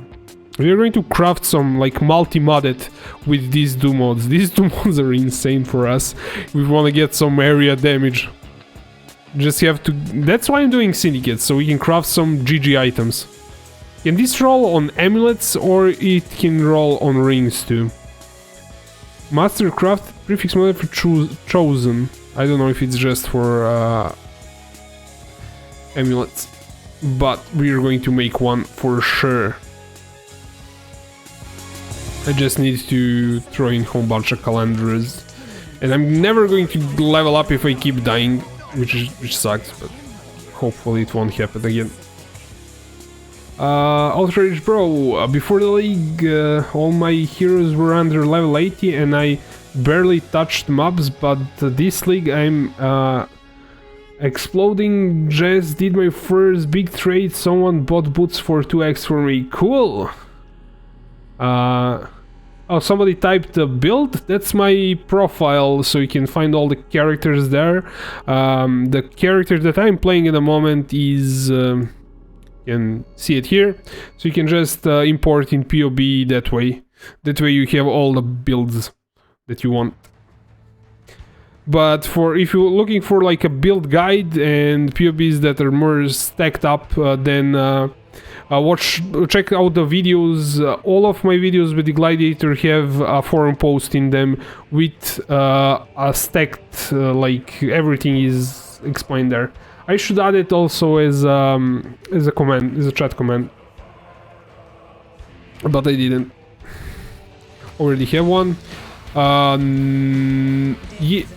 We are going to craft some like multi-modded with these two mods. These two mods are insane for us. We want to get some area damage. Just have to... That's why I'm doing syndicates, so we can craft some GG items. Can this roll on amulets or it can roll on rings too? Mastercraft prefix model for chosen. I don't know if it's just for amulets, but we are going to make one for sure. I just need to throw in a whole bunch of calandras, and I'm never going to level up if I keep dying, which sucks, but hopefully it won't happen again. Outrage Bro, before the league, all my heroes were under level 80 and I barely touched mobs, but this league I'm exploding. Just did my first big trade, someone bought boots for 2x for me. Cool! Oh, somebody typed build. That's my profile, so you can find all the characters there. The character that I'm playing at the moment is... you can see it here. So you can just import in POE that way. That way you have all the builds that you want. But for if you're looking for like a build guide and POBs that are more stacked up, then check out the videos. All of my videos with the Gladiator have a forum post in them with a stacked, like everything is explained there. I should add it also as a command, as a chat command, but I didn't. Already have one. Yeah,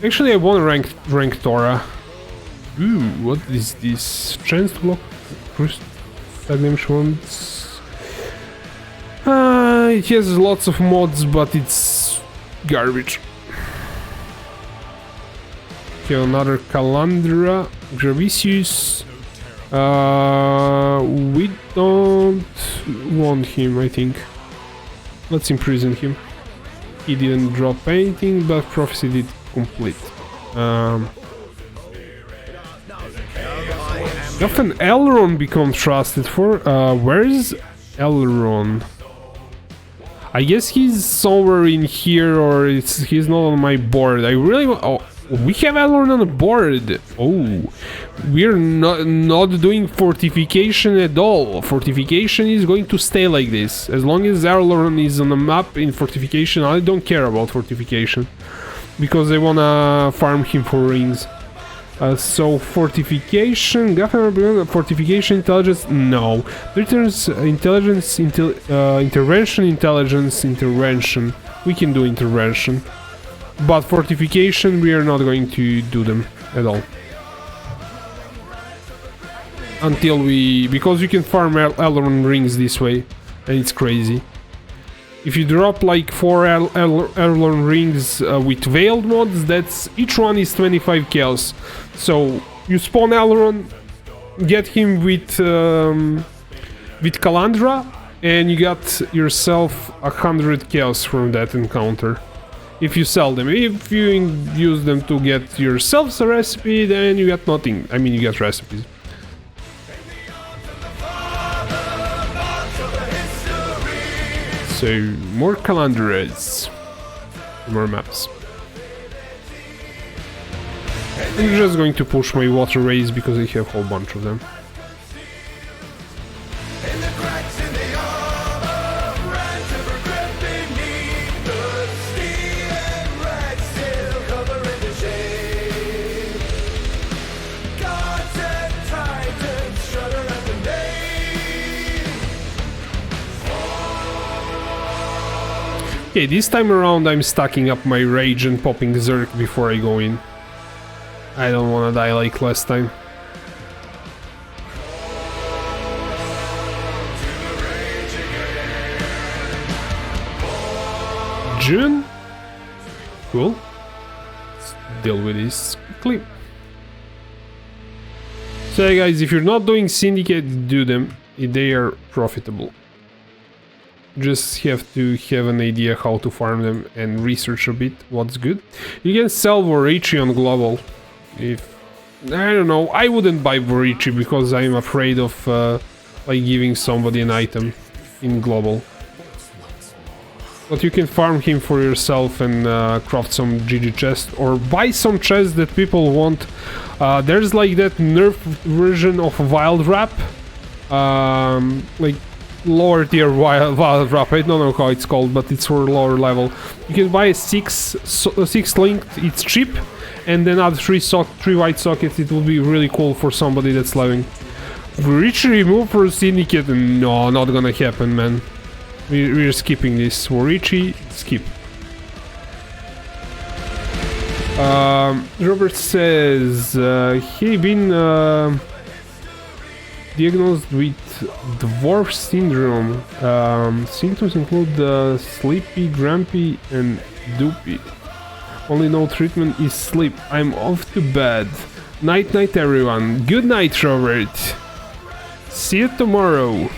actually I want rank Tora. Ooh, what is this? Chance to block damage ones. It has lots of mods, but it's garbage. Okay, another Calandra, Gravicius. We don't want him, I think. Let's imprison him. He didn't drop anything, but Prophecy did complete. Often Elrond becomes trusted for. Where's Elrond? I guess he's somewhere in here, or he's not on my board. I really want... Oh, we have Elrond on the board. Oh, we're not doing fortification at all. Fortification is going to stay like this. As long as Elrond is on the map in fortification, I don't care about fortification. Because I wanna farm him for rings. So fortification, fortification, intelligence, no. Returns intelligence, intervention, intelligence, intervention. We can do intervention. But fortification, we are not going to do them at all. Until we... because you can farm Elrond rings this way, and it's crazy. If you drop like 4 Elrond rings with veiled mods, that's... each one is 25 chaos. So, you spawn Elrond, get him with Calandra, and you got yourself 100 chaos from that encounter. If you sell them. If you use them to get yourself a recipe, then you get nothing. I mean, you get recipes. So, more Calandras. More maps. I'm just going to push my water rays because I have a whole bunch of them. Okay, this time around I'm stacking up my rage and popping Zerk before I go in. I don't wanna die like last time. June? Cool. Let's deal with this quickly. So yeah, guys, if you're not doing syndicate, do them. They are profitable. Just have to have an idea how to farm them and research a bit what's good. You can sell Vorici on global. If I don't know, I wouldn't buy Vorici because I'm afraid of like giving somebody an item in global. But you can farm him for yourself and craft some GG chest or buy some chests that people want. There's like that nerf version of Wild Wrap, like lower tier Wild Wrap. I don't know how it's called, but it's for lower level. You can buy a 6 linked. It's cheap, and then add 3 white sockets. It will be really cool for somebody that's leveling. Reach remove for Syndicate? No, not gonna happen, man. We're skipping this. Worichi, skip. Robert says he been diagnosed with dwarf syndrome. Symptoms include sleepy, grumpy, and doopy. Only no treatment is sleep. I'm off to bed. Night night, everyone. Good night, Robert. See you tomorrow.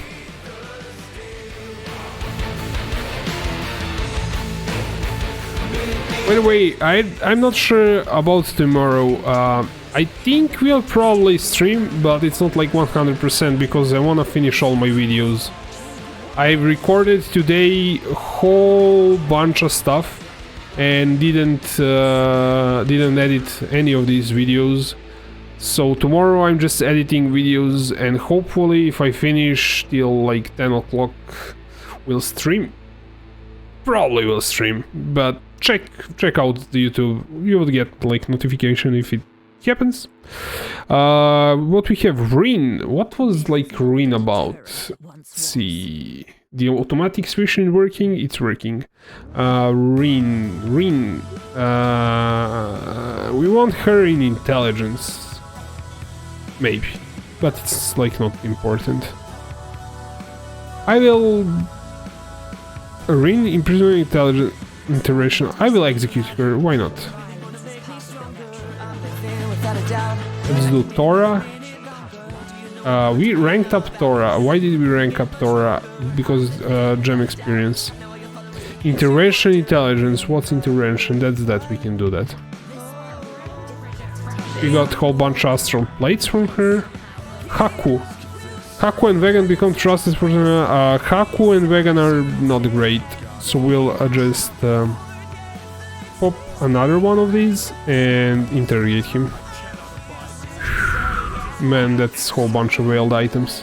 By the way, I'm not sure about tomorrow. I think we'll probably stream, but it's not like 100% because I want to finish all my videos. I recorded today a whole bunch of stuff and didn't edit any of these videos. So tomorrow I'm just editing videos, and hopefully if I finish till like 10 o'clock we'll stream. Probably will stream, but check out the YouTube. You will get like notification if it happens. What we have, Rin. What was like Rin about? Let's see. The automatic switching working? It's working. Rin. We want her in intelligence. Maybe. But it's like not important. I will... Rin, imprisonment intelligence interaction. I will execute her, why not? Let's do Tora. We ranked up Tora. Why did we rank up Tora? Because gem experience. Intervention intelligence. What's intervention? That's that, we can do that. We got a whole bunch of astral plates from her. Haku. Haku and Vegan become trusted for Haku and Vegan are not great. So we'll just pop another one of these and interrogate him. Man, that's a whole bunch of whaled items.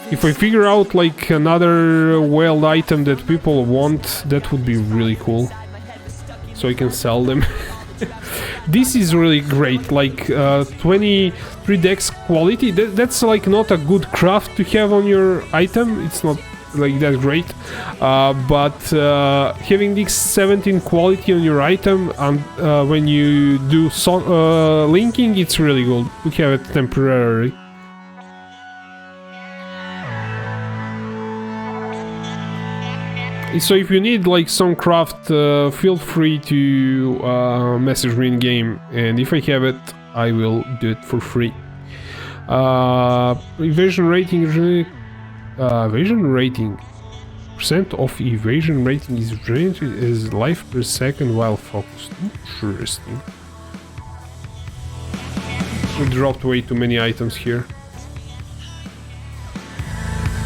If I figure out like another whaled item that people want, that would be really cool. So I can sell them. This is really great, like 23 dex quality. That's like not a good craft to have on your item. It's not like that great, but having this 17 quality on your item and when you do linking, it's really good to have it temporarily. So if you need like some craft, feel free to message me in game, and if I have it, I will do it for free. Evasion rating, evasion rating. Percent of evasion rating is generated as life per second while focused. Interesting. We dropped way too many items here.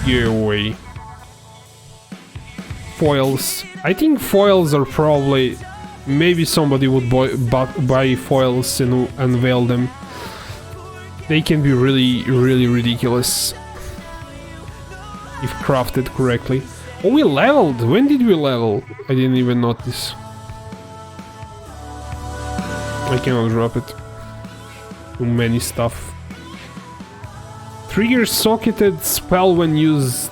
Get away. Foils. I think foils are probably... Maybe somebody would buy foils and unveil them. They can be really, really ridiculous if crafted correctly. Oh, we leveled! When did we level? I didn't even notice. I cannot drop it. Too many stuff. Trigger socketed spell when used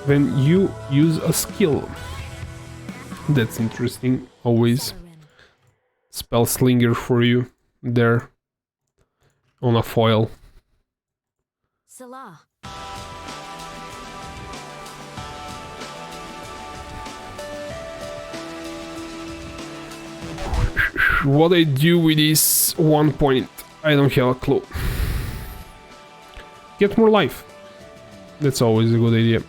when you use a skill. That's interesting. Always spell slinger for you there on a foil. Salah. What I do with this 1 point, I don't have a clue. get more life. That's always a good idea.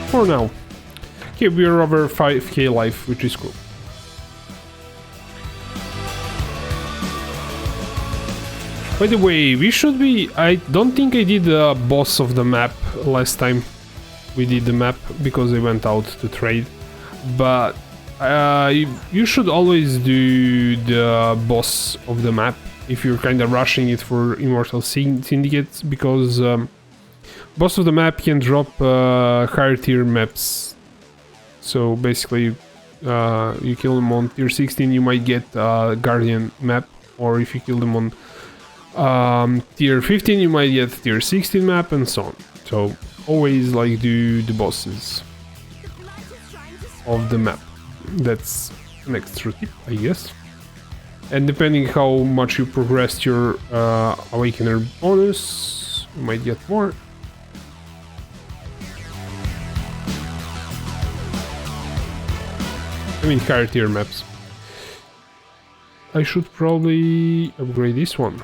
For now. Okay, we're over 5k life, which is cool. By the way, we should be... I don't think I did the boss of the map last time we did the map, because I went out to trade. But you should always do the boss of the map if you're kind of rushing it for Immortal Syndicates, because boss of the map can drop higher tier maps. So basically, you kill them on tier 16, you might get a Guardian map, or if you kill them on tier 15, you might get tier 16 map, and so on. So always like do the bosses of the map. That's an extra tip, I guess. And depending how much you progressed your Awakener bonus, you might get more. I mean higher tier maps. I should probably upgrade this one.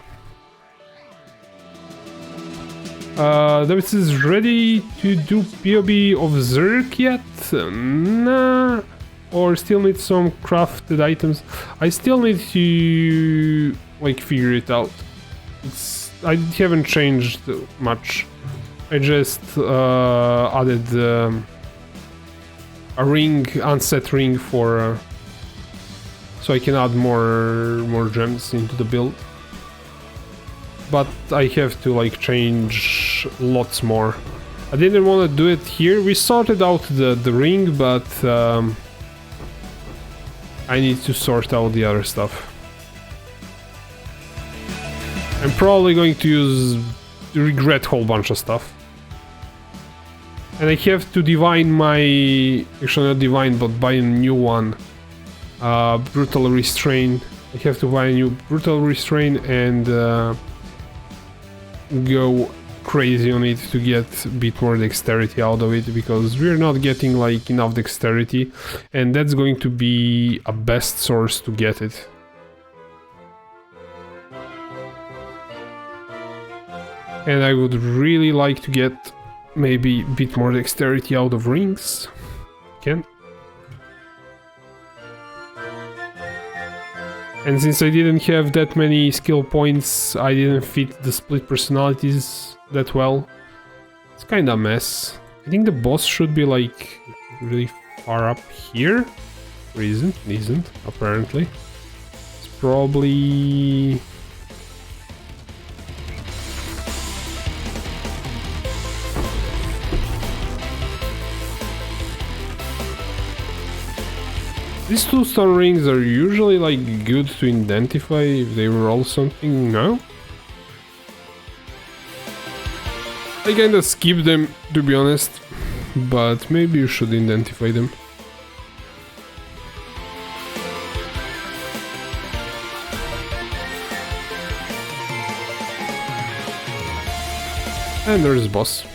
David is ready to do POE of Zerk yet? Nah. Or still need some crafted items. I still need to like figure it out. I haven't changed much. I just added a ring, unset ring for so I can add more gems into the build. But I have to like change lots more. I didn't want to do it here. We sorted out the ring, but I need to sort out the other stuff. I'm probably going to regret a whole bunch of stuff. And I have to divine my... Actually not divine, but buy a new one. Brutal Restrain. I have to buy a new Brutal Restrain and go crazy on it to get a bit more dexterity out of it, because we're not getting like enough dexterity, and that's going to be a best source to get it. And I would really like to get maybe a bit more dexterity out of rings. Can. And since I didn't have that many skill points, I didn't fit the split personalities that well. It's kinda a mess. I think the boss should be like really far up here. Or isn't, apparently. It's probably... These two stone rings are usually like good to identify if they were all something, no? I kinda skip them, to be honest, but maybe you should identify them. And there's boss.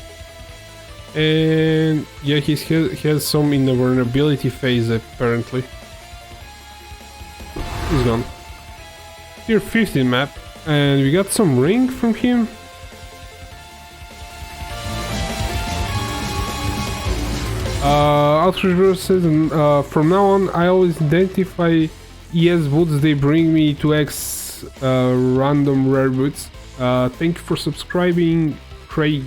And yeah, he has some in the vulnerability phase apparently. He's gone. Tier 15 map, and we got some ring from him. Outreach says, from now on I always identify ES boots, they bring me to X random rare boots. Thank you for subscribing, Craig.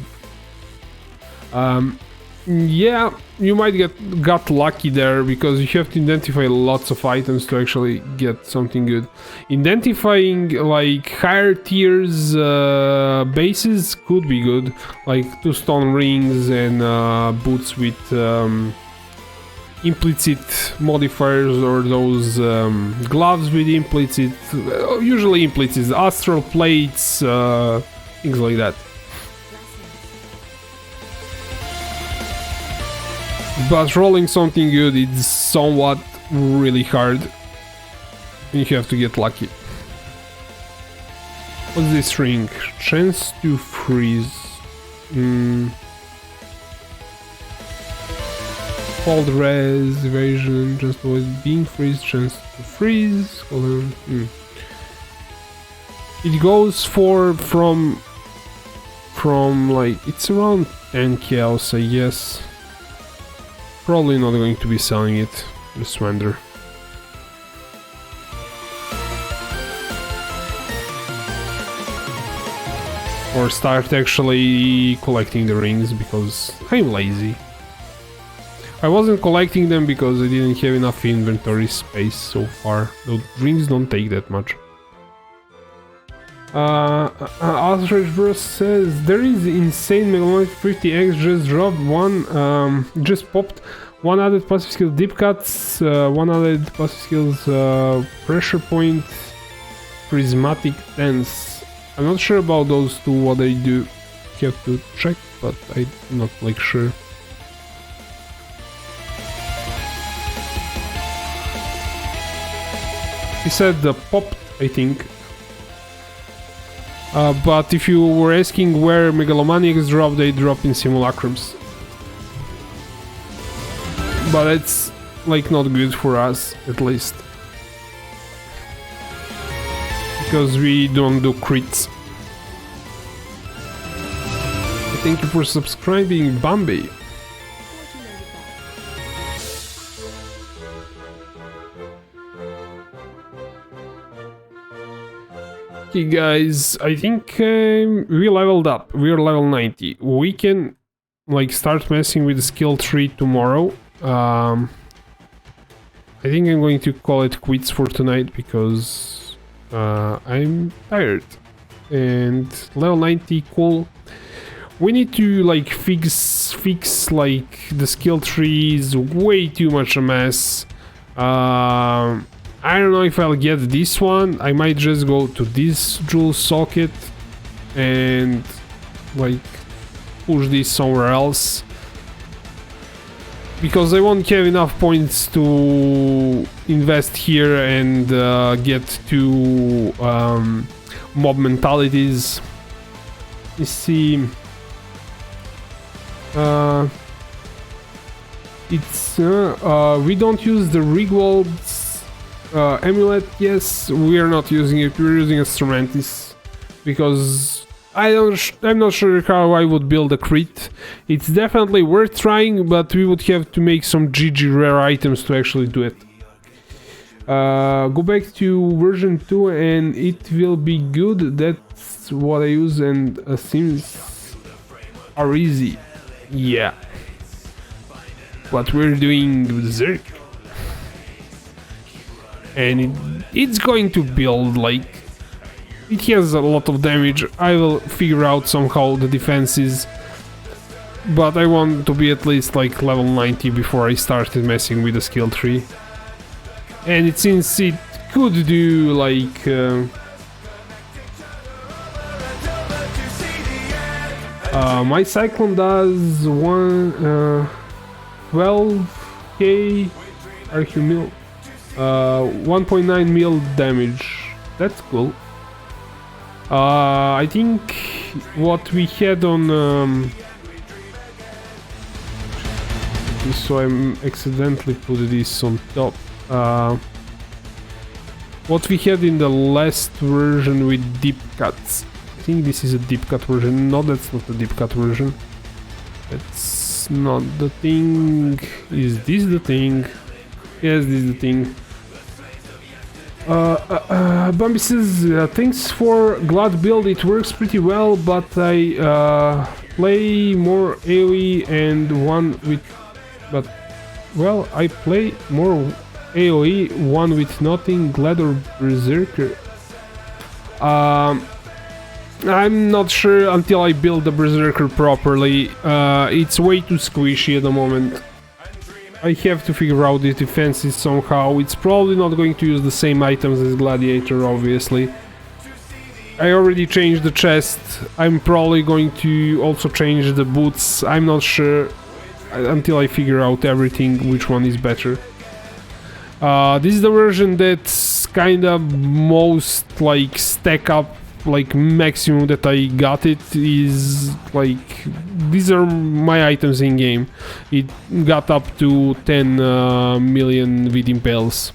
Yeah, you might got lucky there, because you have to identify lots of items to actually get something good. Identifying like higher tiers bases could be good, like 2 stone rings and boots with implicit modifiers, or those gloves with implicit, usually implicit, astral plates, things like that. But rolling something good is somewhat really hard, and you have to get lucky. What's this ring? Chance to freeze. Cold res, evasion, just avoid being freeze, chance to freeze. It goes from like, it's around 10 chaos, I guess. Probably not going to be selling it, just wonder. Or start actually collecting the rings, because I'm lazy. I wasn't collecting them because I didn't have enough inventory space so far. The rings don't take that much. Outrage Bros says there is insane Megalomaniac 50x just dropped one, just popped. One added passive skill deep cuts, one added passive skills pressure point, prismatic dance. I'm not sure about those two, what they do. Have to check, but I'm not like sure. He said the popped, I think. But if you were asking where Megalomaniacs drop, they drop in simulacrums. But it's like not good for us, at least. Because we don't do crits. Thank you for subscribing, Bambi. Okay guys, I think we leveled up. We're level 90. We can like start messing with the skill tree tomorrow. I think I'm going to call it quits for tonight because I'm tired. And level 90, cool. We need to like fix like the skill tree is way too much a mess. I don't know if I'll get this one. I might just go to this jewel socket and like push this somewhere else, because I won't have enough points to invest here and get two mob mentalities. You see, it's we don't use the Rigwald's amulet. Yes, we are not using it. We're using Instrumentis because I'm not sure how I would build a crit. It's definitely worth trying, but we would have to make some GG rare items to actually do it. Go back to version 2 and it will be good. That's what I use, and sims are easy. Yeah. But we're doing Berserk. And it's going to build, like, it has a lot of damage. I will figure out somehow the defenses, but I want to be at least like level 90 before I started messing with the skill tree. And since it could do like my Cyclone does 12k Archumil. 1.9 mil damage. That's cool. I think what we had on so I accidentally put this on top. What we had in the last version with deep cuts. I think this is a deep cut version. No, that's not the deep cut version. That's not the thing. Is this the thing? Yes, this is the thing. Bambi says, thanks for glad build, it works pretty well, but I play more AoE and one with... But, well, I play more AoE, one with nothing, Glad or Berserker. I'm not sure until I build the Berserker properly. It's way too squishy at the moment. I have to figure out the defenses somehow. It's probably not going to use the same items as Gladiator, obviously. I already changed the chest. I'm probably going to also change the boots. I'm not sure until I figure out everything, which one is better. This is the version that's kinda most like stack up like maximum that I got it is like, these are my items in game. It got up to 10 million with impales.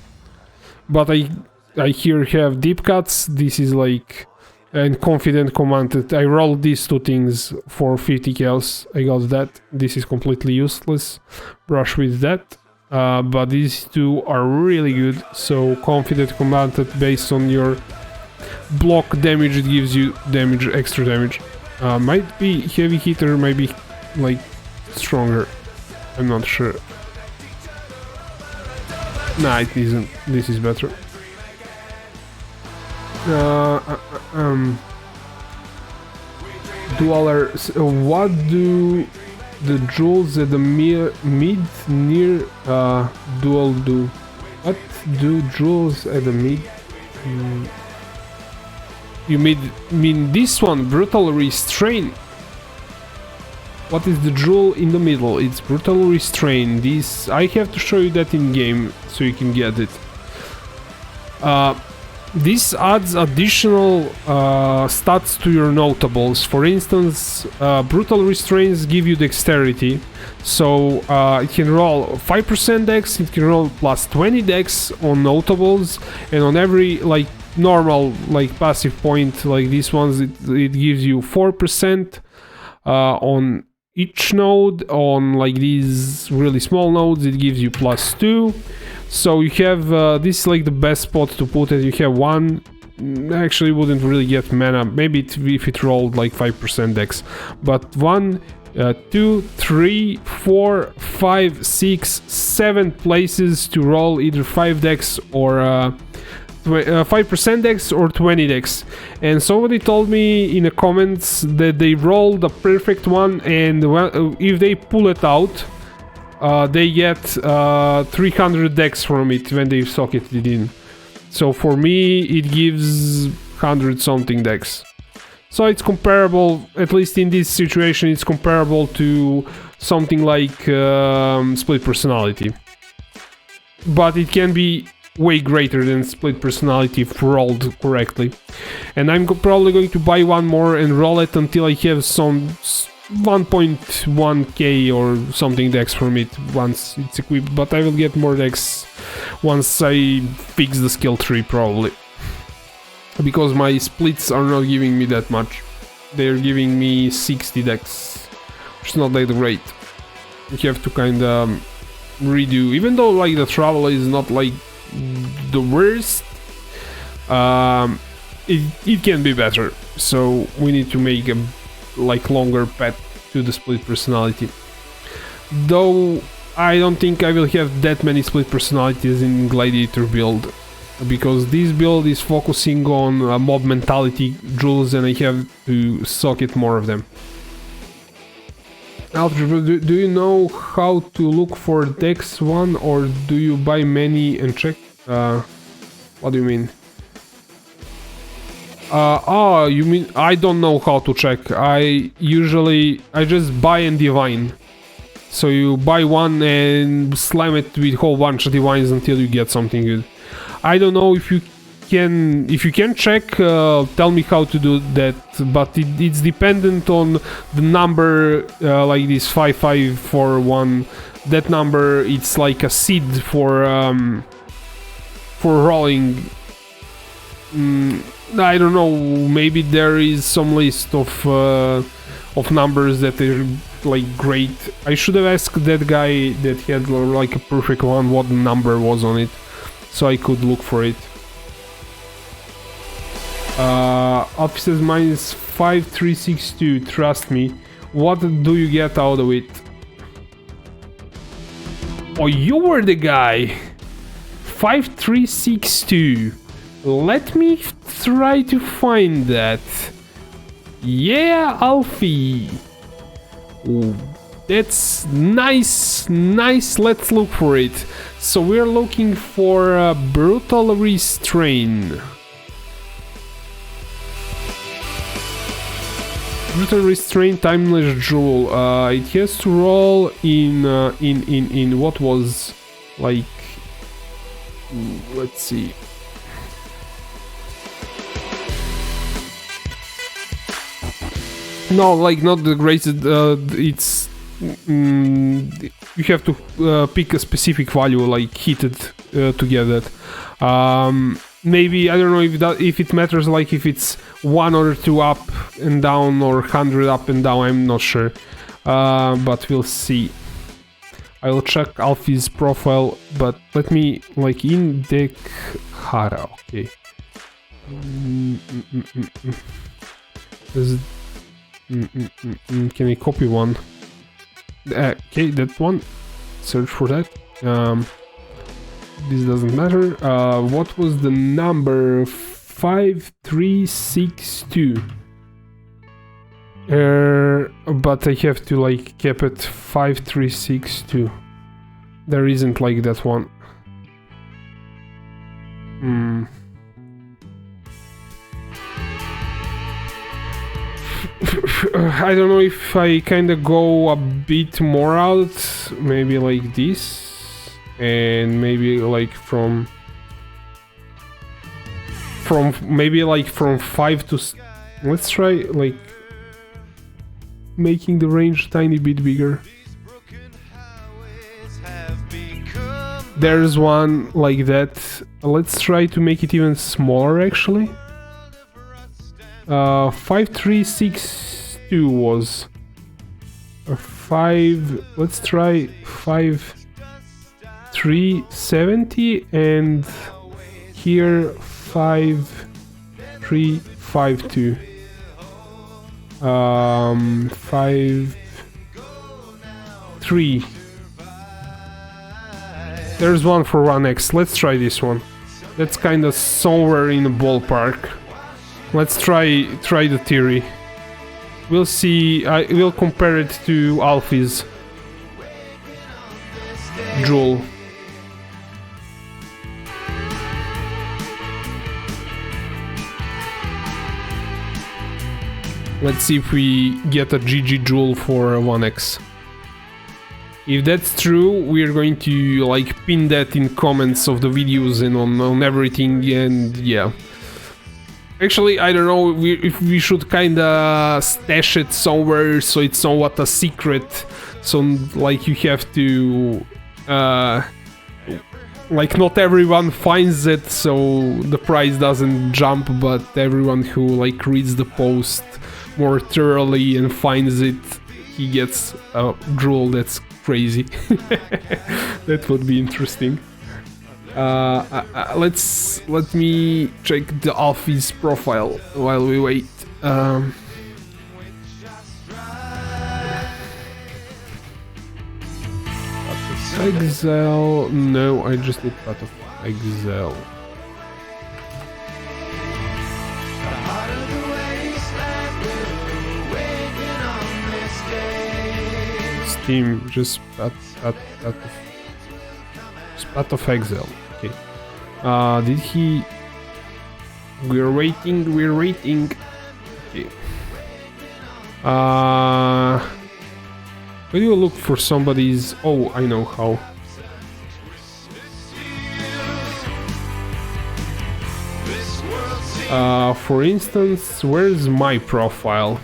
But I here have deep cuts. This is like, and confident commanded. I rolled these two things for 50 kills. I got that. This is completely useless. Brush with that. But these two are really good. So confident commanded, based on your block damage, it gives you damage, extra damage. Might be heavy hitter, might be like stronger. I'm not sure. Nah, it isn't. This is better. Dualer. What do the jewels at the mid near dual do? What do jewels at the mid? You mean this one, brutal restrain? What is the jewel in the middle? It's brutal restrain. This, I have to show you that in game so you can get it. This adds additional stats to your notables. For instance, brutal restraints give you dexterity, so it can roll 5% dex, it can roll plus 20 dex on notables, and on every like normal like passive point like these ones, it gives you 4% on each node. On like these really small nodes, it gives you plus 2. So you have this is like the best spot to put it. You have one, actually wouldn't really get mana, maybe if it rolled like 5% dex, but 1, 2, 3, 4, 5, 6, 7 places to roll either 5 dex or 5% dex or 20 dex. And somebody told me in the comments that they rolled a perfect one, and if they pull it out, they get 300 dex from it when they socket it in. So for me, it gives 100 something dex. So it's comparable, at least in this situation, it's comparable to something like split personality. But it can be way greater than split personality if rolled correctly. And I'm probably going to buy one more and roll it until I have some 1.1k or something dex from it once it's equipped, but I will get more dex once I fix the skill tree probably, because my splits are not giving me that much. They're giving me 60 dex, which is not that great. You have to kind of redo, even though like the travel is not like the worst, it can be better, so we need to make a like longer path to the split personality. Though I don't think I will have that many split personalities in Gladiator build, because this build is focusing on mob mentality jewels, and I have to socket more of them. Algebra, do you know how to look for Dex 1, or do you buy many and check? What do you mean? You mean I don't know how to check. I just buy and divine. So you buy one and slam it with a whole bunch of divines until you get something good. I don't know if you can check, tell me how to do that, but it's dependent on the number, like this 5541. That number, it's like a seed for rolling. I don't know, maybe there is some list of numbers that are like great. I should have asked that guy that had like a perfect one what number was on it, so I could look for it. Officers minus 5362, trust me. What do you get out of it? Oh, you were the guy! 5362. Let me try to find that. Yeah, Alfie. Ooh, that's nice, nice. Let's look for it. So we're looking for brutal restrain. Brutal restrain, timeless jewel. It has to roll in what was like. Let's see. No, like not the greatest. It's you have to pick a specific value, like hit it to get that. Maybe I don't know if it matters, like if it's 1 or 2 up and down or 100 up and down. I'm not sure, but we'll see. I'll check Alfie's profile, but let me like in deck Hara. Okay. Can I copy one? Okay, that one. Search for that. This doesn't matter. What was the number? 5362. But I have to like keep it 5362. There isn't like that one. I don't know if I kind of go a bit more out, maybe like this, and maybe like from maybe like from 5 to let's try like making the range a tiny bit bigger. There's one like that. Let's try to make it even smaller actually. 5362 was 5. Let's try 5370 and here 5352. 53. There's one for 1x. Let's try this one. That's kind of somewhere in the ballpark. Let's try the theory. We'll see. I will compare it to Alfie's Joule. Let's see if we get a GG Joule for 1x. If that's true, we're going to like pin that in comments of the videos and on everything, and yeah. Actually, I don't know if we should kinda stash it somewhere so it's somewhat a secret. So like you have to like not everyone finds it, so the price doesn't jump, but everyone who like reads the post more thoroughly and finds it, he gets a Joule. That's crazy. That would be interesting. Let me check the Alfie's profile while we wait. Exile. No, I just need Path of Exile. Steam, just Path of Exile. Okay. Did he? We're waiting. Okay. Where do you look for somebody's? Oh, I know how. For instance, where's my profile?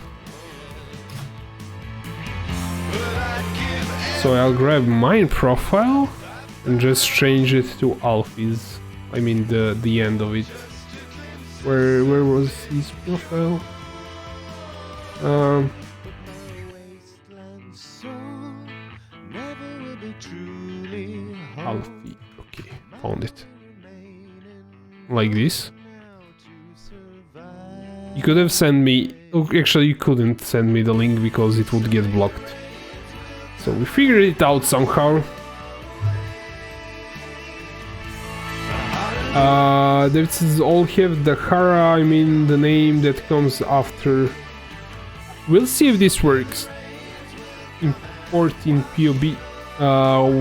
So I'll grab my profile and just change it to Alfie's. I mean the end of it. Where was his profile? Alfie. Okay, found it. Like this. You could have sent me. Oh, actually, you couldn't send me the link because it would get blocked. So we figured it out somehow. This is all have the Hara, I mean the name that comes after. We'll see if this works. Import in POB.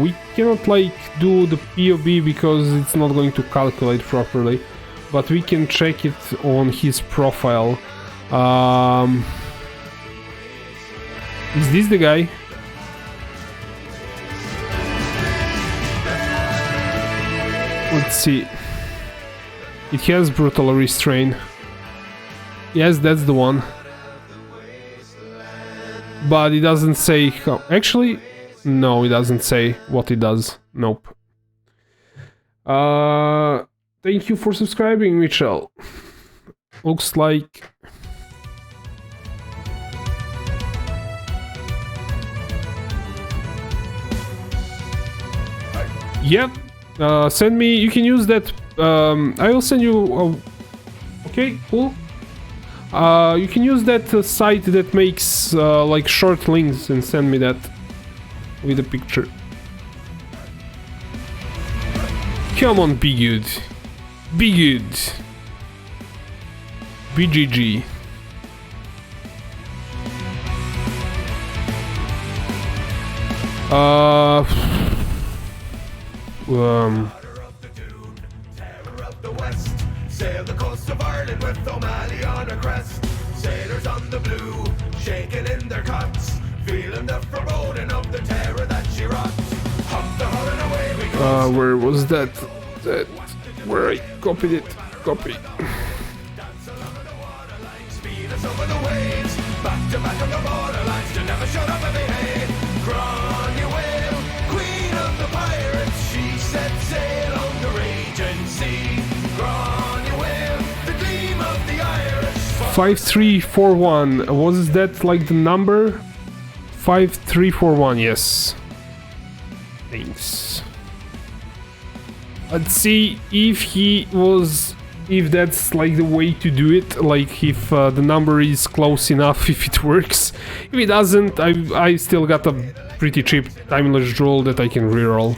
We cannot like do the POB because it's not going to calculate properly, but we can check it on his profile. Is this the guy? Let's see. It has brutal restraint. Yes, that's the one. but it doesn't say how. Actually, no, it doesn't say what it does. Nope. Thank you for subscribing, Mitchell. Looks like... Yep. Send me... You can use that... I will send you... okay, cool. You can use that site that makes like short links and send me that with a picture. Come on, be good. Be good. BGG. Sail the coast of Ireland with O'Malley on her crest. Sailors on the blue, shaking in their cots, feeling the foreboding of the terror that she wrought. Hump the hull and away we go. Where was that? Where I copied it. Copy. Dance along the waterline, speed us over the waves. Back to back on the borderlines to never shut up and behave. Cromwell, queen of the pirates, she set sail on the raging sea. 5341. Was that like the number? 5341, yes. Thanks. Let's see if that's like the way to do it, like if the number is close enough, if it works. If it doesn't, I still got a pretty cheap timeless roll that I can reroll.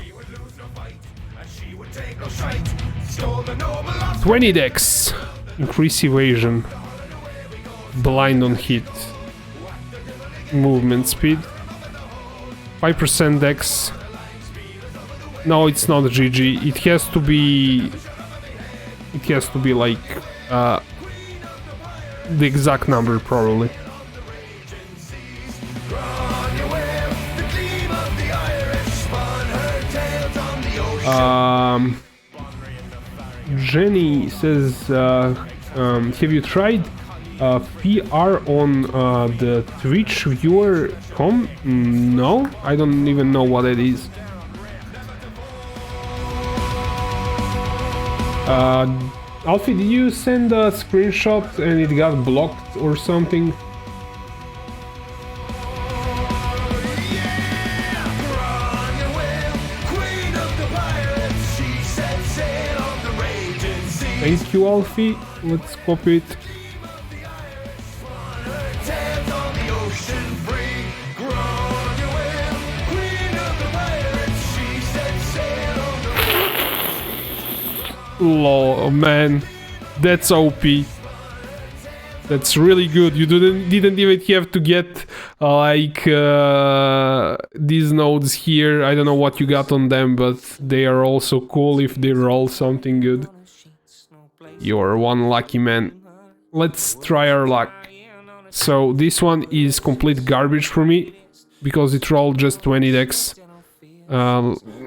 20 dex. Increase evasion. Blind on hit. Movement speed. 5% dex. No, it's not GG. It has to be... It has to be like... the exact number, probably. Jenny says, have you tried PR on the Twitch viewer com? No, I don't even know what it is. Alfie, did you send a screenshot and it got blocked or something? Thank you, Alfie. Let's copy it. Lol, man, that's OP. That's really good. You didn't even have to get like these nodes here. I don't know what you got on them, but they are also cool if they roll something good. You're one lucky man. Let's try our luck. So this one is complete garbage for me because it rolled just 20 dex.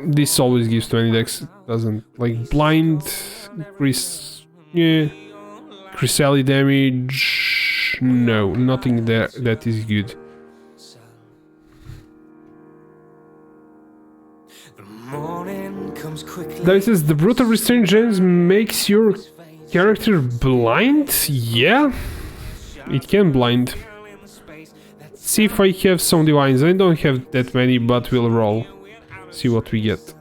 This always gives 20 dex. Doesn't like blind, increase, yeah, Cresali damage. No, nothing there that is good. That says the brutal restraint gems makes your character blind? Yeah, it can blind. See if I have some divines. I don't have that many, but we'll roll. See what we get.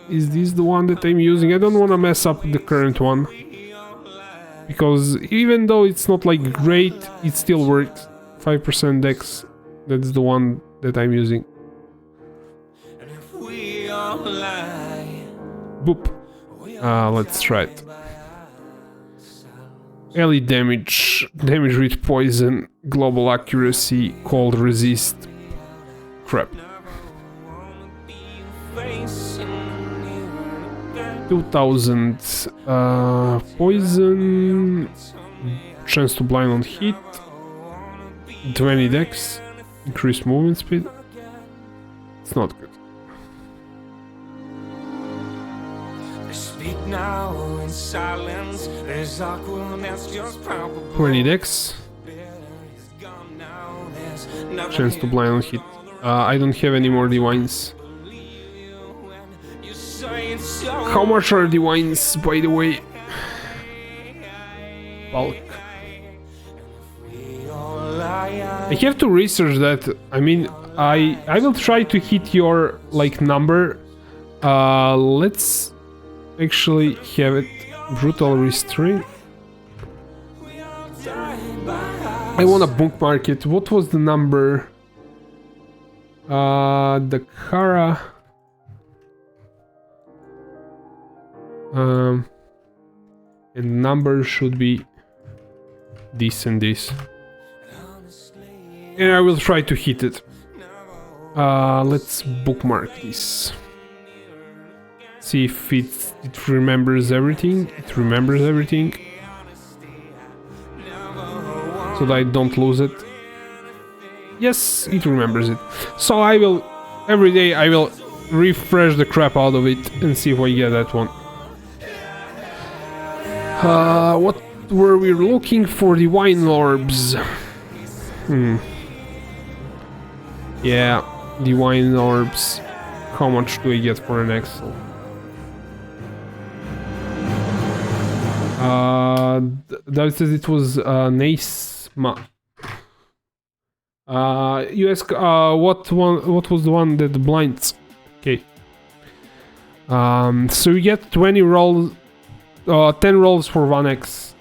Is this the one that I'm using? I don't want to mess up the current one. Because even though it's not like great, it still works. 5% dex. That's the one that I'm using. Boop. Let's try it. Elite damage, damage with poison, global accuracy, cold resist. Crap. 2000 poison, chance to blind on hit, 20 dex, increased movement speed. It's not good. Now in silence, there's awkwardness just probable. 20 dex. chance to blind hit. I don't have any more divines. How much are divines, by the way? Bulk. I have to research that. I mean, I will try to hit your like number. Let's actually have it. Brutal restraint. I want to bookmark it. What was the number? The Kara. And number should be this and this. And I will try to hit it. Let's bookmark this. See if it remembers everything. It remembers everything. So that I don't lose it. Yes, it remembers it. So I will, every day I will refresh the crap out of it and see if I get that one. What were we looking for? Divine orbs. Yeah, divine orbs. How much do I get for an Excel? That says it was Nesma. You ask what was the one that blinds? Okay. So you get 20 rolls, 10 rolls for 1x.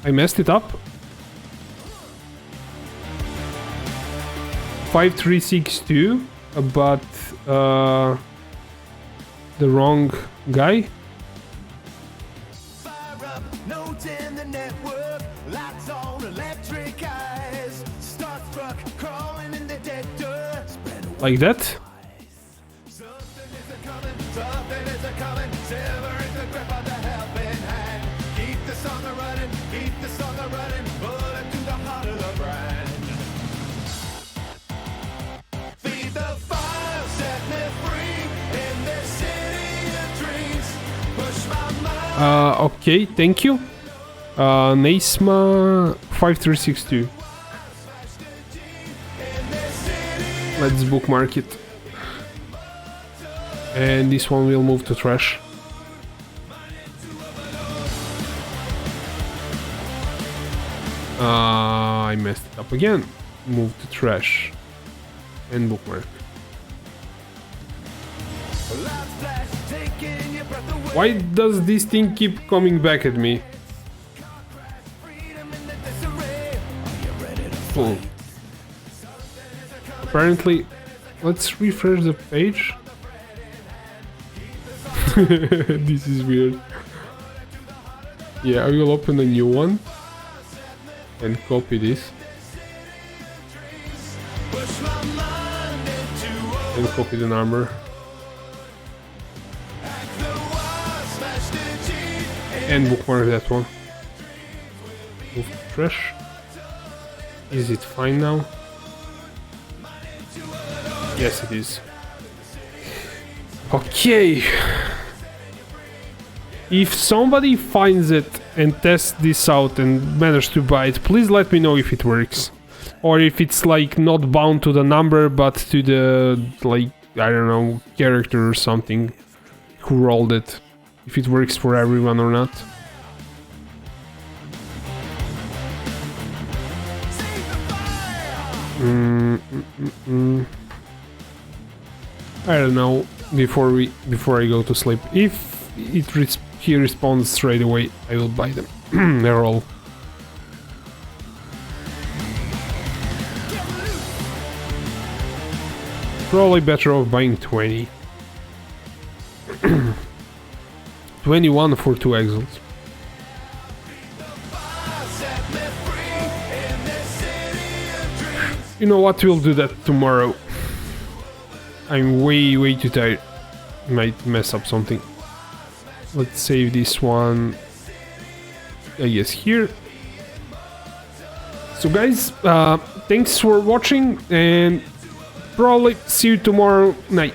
I messed it up. 5362, but the wrong guy. Fire up, nodes in the network, lights on, electric eyes, starstruck, crawling in the dead dirt. Like that. Something is a-coming, something is a-coming, silver is the grip of the helping hand. Keep the song a-running, keep the song a-running, pull it to the heart of the brand. Feed the fire, set me free, in this city of dreams, push my mind. Okay, thank you. Nesma 5362. Let's bookmark it. And this one will move to trash. I messed it up again. Move to trash. And bookmark. Why does this thing keep coming back at me? Oh. Apparently, let's refresh the page. This is weird. Yeah, I will open a new one and copy this and copy the number and bookmark that one. Move to trash. Is it fine now? Yes, it is. Okay. If somebody finds it and tests this out and manages to buy it, please let me know if it works. Or if it's like not bound to the number but to the, like, I don't know, character or something who rolled it. If it works for everyone or not. I don't know before I go to sleep. If he responds straight away, I will buy them. They're all. Probably better off buying 20. 21 for 2 exiles. You know what, we'll do that tomorrow. I'm way too tired. Might mess up something. Let's save this one, I guess, here. So guys, thanks for watching and probably see you tomorrow night.